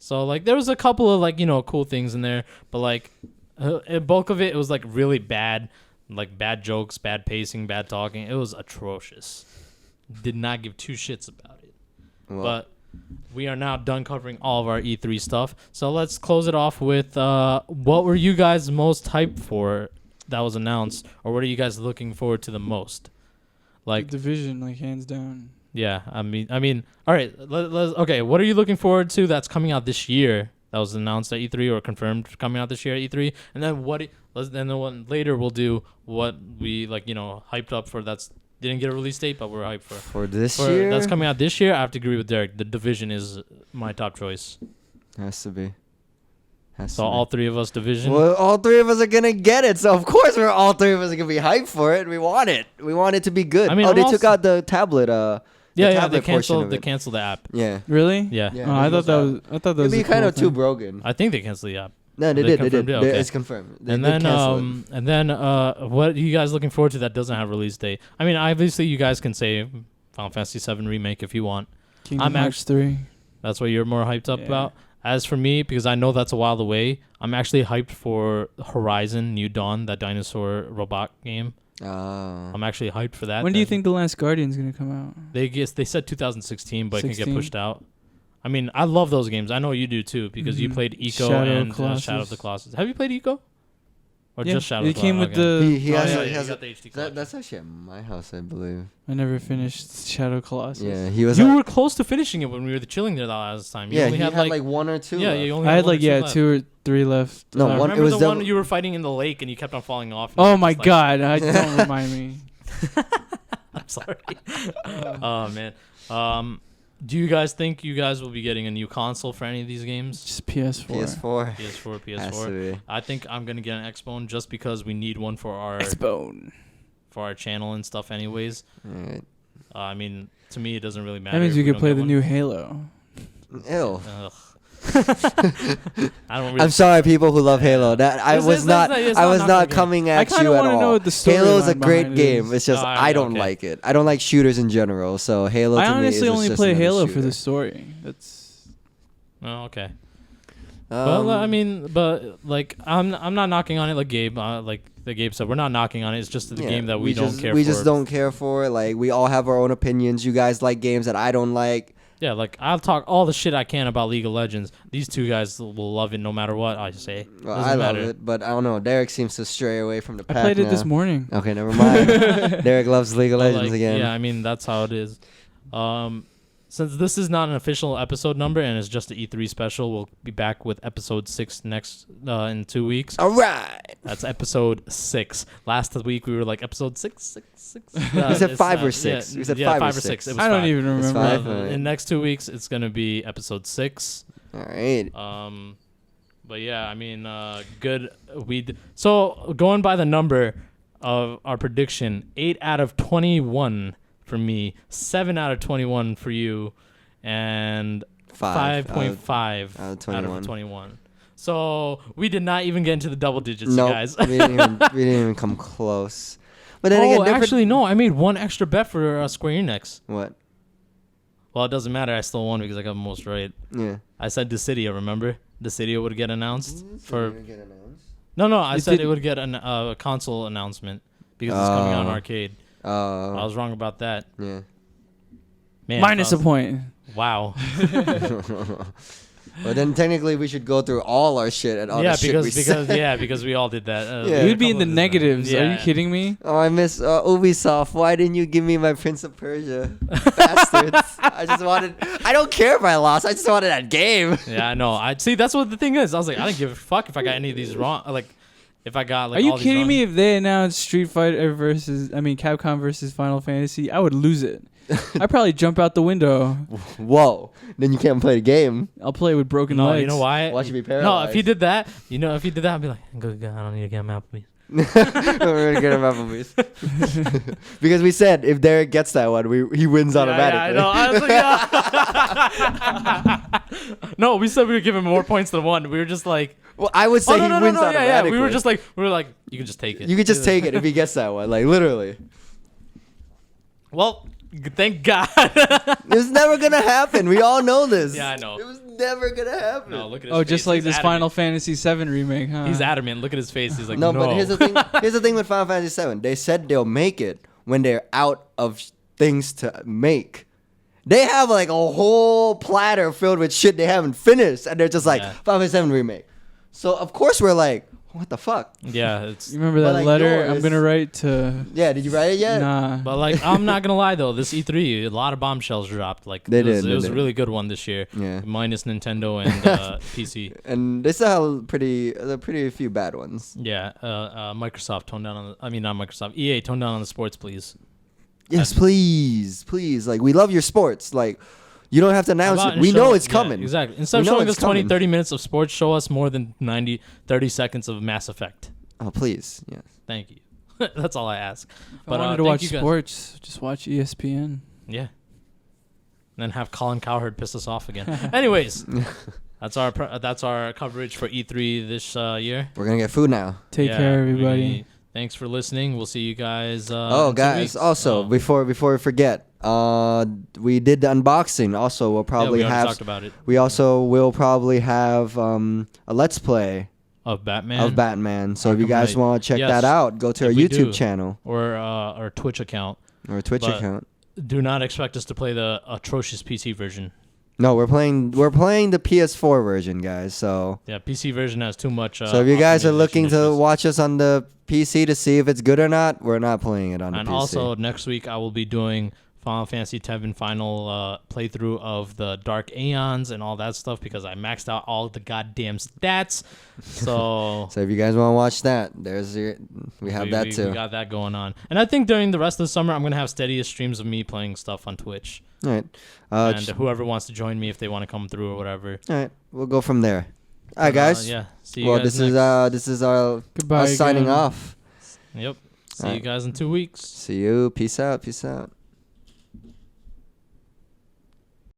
So like there was a couple of like cool things in there, but like a bulk of it was like really bad, like bad jokes, bad pacing, bad talking. It was atrocious. Did not give 2 shits about it. Well, But we are now done covering all of our E3 stuff. So let's close it off with what were you guys most hyped for that was announced, or what are you guys looking forward to the most? Like The Division, like hands down. yeah, I mean, all right. Okay, what are you looking forward to that's coming out this year? That was announced at E3 or confirmed coming out this year at E3, and then later we'll do what we hyped up for that's didn't get a release date, but we're hyped for. for this year, That's coming out this year. I have to agree with Derek. The Division is my top choice. has to be. So all 3 of us Division. Well, all 3 of us are gonna get it, so of course all 3 of us are gonna be hyped for it. We want it. We want it to be good. I mean, they I'm took also- out the tablet. They tablet portion of canceled the app. Yeah. Really? Yeah. Yeah. Oh, I thought that It'd was be a kind cool of too thing. broken. I think they canceled the app. No, they They did. confirmed it? Okay. It's confirmed. They And did then cancel it. what are you guys looking forward to that doesn't have a release date? I mean, obviously you guys can say Final Fantasy VII remake if you want. Kingdom I'm Hearts 3. That's what you're more hyped up Yeah. about. As for me, because I know that's a while away, I'm actually hyped for Horizon New Dawn, that dinosaur robot game. Oh. I'm actually hyped for that. When do you think The Last Guardian's gonna come out? They said 2016, but it can get 16? pushed out. I mean, I love those games. I know you do too because you Mhm. played Eco Shadow and Shadow of the Colossus. Have you played Eco? Or Yeah, just Shadow of it the came Colossus? with the. He Oh, has. yeah, he you has got the HD that, collection. that's actually at my house, I believe. I never finished Shadow Colossus. Yeah, he was. You were close to finishing it when we were chilling there the last time. You yeah, only he had had like 1 or 2. yeah, left. you only I had one or like left. 2 or 3 left. No, I one- remember it was the the- one you were fighting in the lake and you kept on falling off. and Oh you were my just like- god! Don't remind me. I'm sorry. Oh man. Do you guys think you guys will be getting a new console for any of these games? Just PS4. PS4. PS4, Has to PS4. be. I think I'm gonna get an Xbone just because we need one for Xbone. our channel and stuff. Anyways, Alright. I mean, to me it doesn't really matter. That means if you we could don't play get the one. new Halo. Ew. Ugh. I don't really. I'm sorry, people who love Halo. That I It's- was it's not. not- it's I not was knocking not the game. coming I at kinda you at wanna know all. what the Halo is a storyline great behind it game. is. It's just Oh, I don't okay. like it. I don't like shooters in general. So Halo. I to honestly me is only just play another Halo for shooter. the story. That's. Oh, okay. Well, I mean, but like, I'm not knocking on it like Gabe. Like the Gabe said, we're not knocking on it. It's just the game that we don't care for. We just don't care for it. Like we all have our own opinions. You guys like games that I don't like. Yeah, like I'll talk all the shit I can about League of Legends. These two guys will love it no matter what I say. Well, Doesn't I love matter. it, but I don't know. Derek seems to stray away from the I pack played it now. this morning. Okay, never mind. Derek loves League of But, Legends like, again. Yeah, I mean that's how it is. Since this is not an official episode number and it's just an E3 special, we'll be back with episode 6 next in 2 weeks. All right. That's episode 6. Last week we were like episode 6. We said 5 or 6. Yeah, We said yeah, 5 or 6. 6. It was I don't 5. even It's remember. 5. Alright. In next 2 weeks it's gonna be episode 6. All right. But yeah, I mean, good. So going by the number of our prediction, 8 out of 21 for me, 7 out of 21 for you, and 5.5 out of out of 21. So we did not even get into the double digits, Nope, you guys. we didn't even come close. But then again, Actually, no. I made one extra bet for Square Enix. What? Well, it doesn't matter. I still won because I got most right. Yeah. I said Dissidia, remember? Dissidia would get announced for... Get announced? No, I You said did- it would get a console announcement because it's coming out on arcade. I was wrong about that. Yeah. Man, Minus a Faust. point. Wow. But then technically we should go through all our shit and all Yeah, the shit we because said. because we all did that. Yeah. You'd be in the negatives. Are you Yeah. kidding me? Oh, I miss Ubisoft. Why didn't you give me my Prince of Persia? Bastards. I don't care if I lost. I just wanted that game. Yeah, I know. I see. That's what the thing is. I was like, I didn't give a fuck if I got any of these wrong. Like, if I got like. Are you all these kidding wrong. me? If they announced Capcom versus Final Fantasy, I would lose it. I'd probably jump out the window. Whoa. Then you can't play the game. I'll play with broken No, legs. you know why? Watch you be No, paralyzed. if he did that, I'd be like, go, I don't need to get mad at me. We're gonna get him Applebee's. Because we said if Derek gets that one, he wins automatically. Yeah, I know. I was like, yeah. No, we said we would give him more points than one. We were just like, Well, I would say no, he no, wins no, yeah, automatically. We were like, you can just take it. You could just take it if he gets that one, like literally. Well, thank God. It was never gonna happen. We all know this. Yeah, I know. It was never gonna happen. No, look at his Oh, face. just like He's this adamant. Final Fantasy VII remake, huh? He's adamant. Look at his face. He's like, No, no. but here's the thing. Here's the thing with Final Fantasy VII. They said they'll make it when they're out of things to make. They have like a whole platter filled with shit they haven't finished, and they're just like Yeah. Final Fantasy VII remake. So of course we're like, what the fuck? Yeah, it's. You remember But, that like, letter I'm yours- gonna write to? Yeah, did you write it yet? Nah. But like, I'm not gonna lie though, this E3, a lot of bombshells dropped. Like, They it was, did, it was they a did. really good one this year. Yeah. Minus Nintendo and PC. And they still have pretty few bad ones. Yeah, Microsoft toned down on. Not Microsoft. EA toned down on the sports, please. Yes, please. Like we love your sports. Like you don't have to announce About it. We show- know it's yeah, coming. exactly. Instead of We know showing us it's 20, coming. 30 minutes of sports, show us more than 30 seconds of Mass Effect. Oh, please. Yes. Thank you. That's all I ask. If But I wanted to thank watch you guys. sports, just watch ESPN. Yeah. And then have Colin Cowherd piss us off again. Anyways, that's our coverage for E3 this year. We're gonna get food now. Take Yeah, care, everybody. Thanks for listening. We'll see you guys. Oh, in 2 guys! weeks. Also, Oh. before we forget, we did the unboxing. Also, we'll probably we already have. talked about it. We also will probably have a let's play Of Batman. of Batman. So if you Arkham guys Knight. want to check Yes, that out, go to our if we YouTube do. channel Or our Twitch account. or a Twitch But- account. Do not expect us to play the atrocious PC version. No, we're playing the PS4 version, guys. So Yeah, PC version has too much. so if you guys are optimization looking to issues. watch us on the PC to see if it's good or not, we're not playing it on the And PC. also next week I will be doing Final Fantasy VII final playthrough of the Dark Aeons and all that stuff because I maxed out all the goddamn stats. So So if you guys want to watch that, we have that we too. got that going on. And I think during the rest of the summer I'm gonna have steady streams of me playing stuff on Twitch. All right. And whoever wants to join me if they want to come through or whatever. All right. We'll go from there. All right, guys. Yeah. See you Well, guys this is our Goodbye. us signing again. off. Yep. See All you right. guys in 2 weeks. See you. Peace out. Peace out.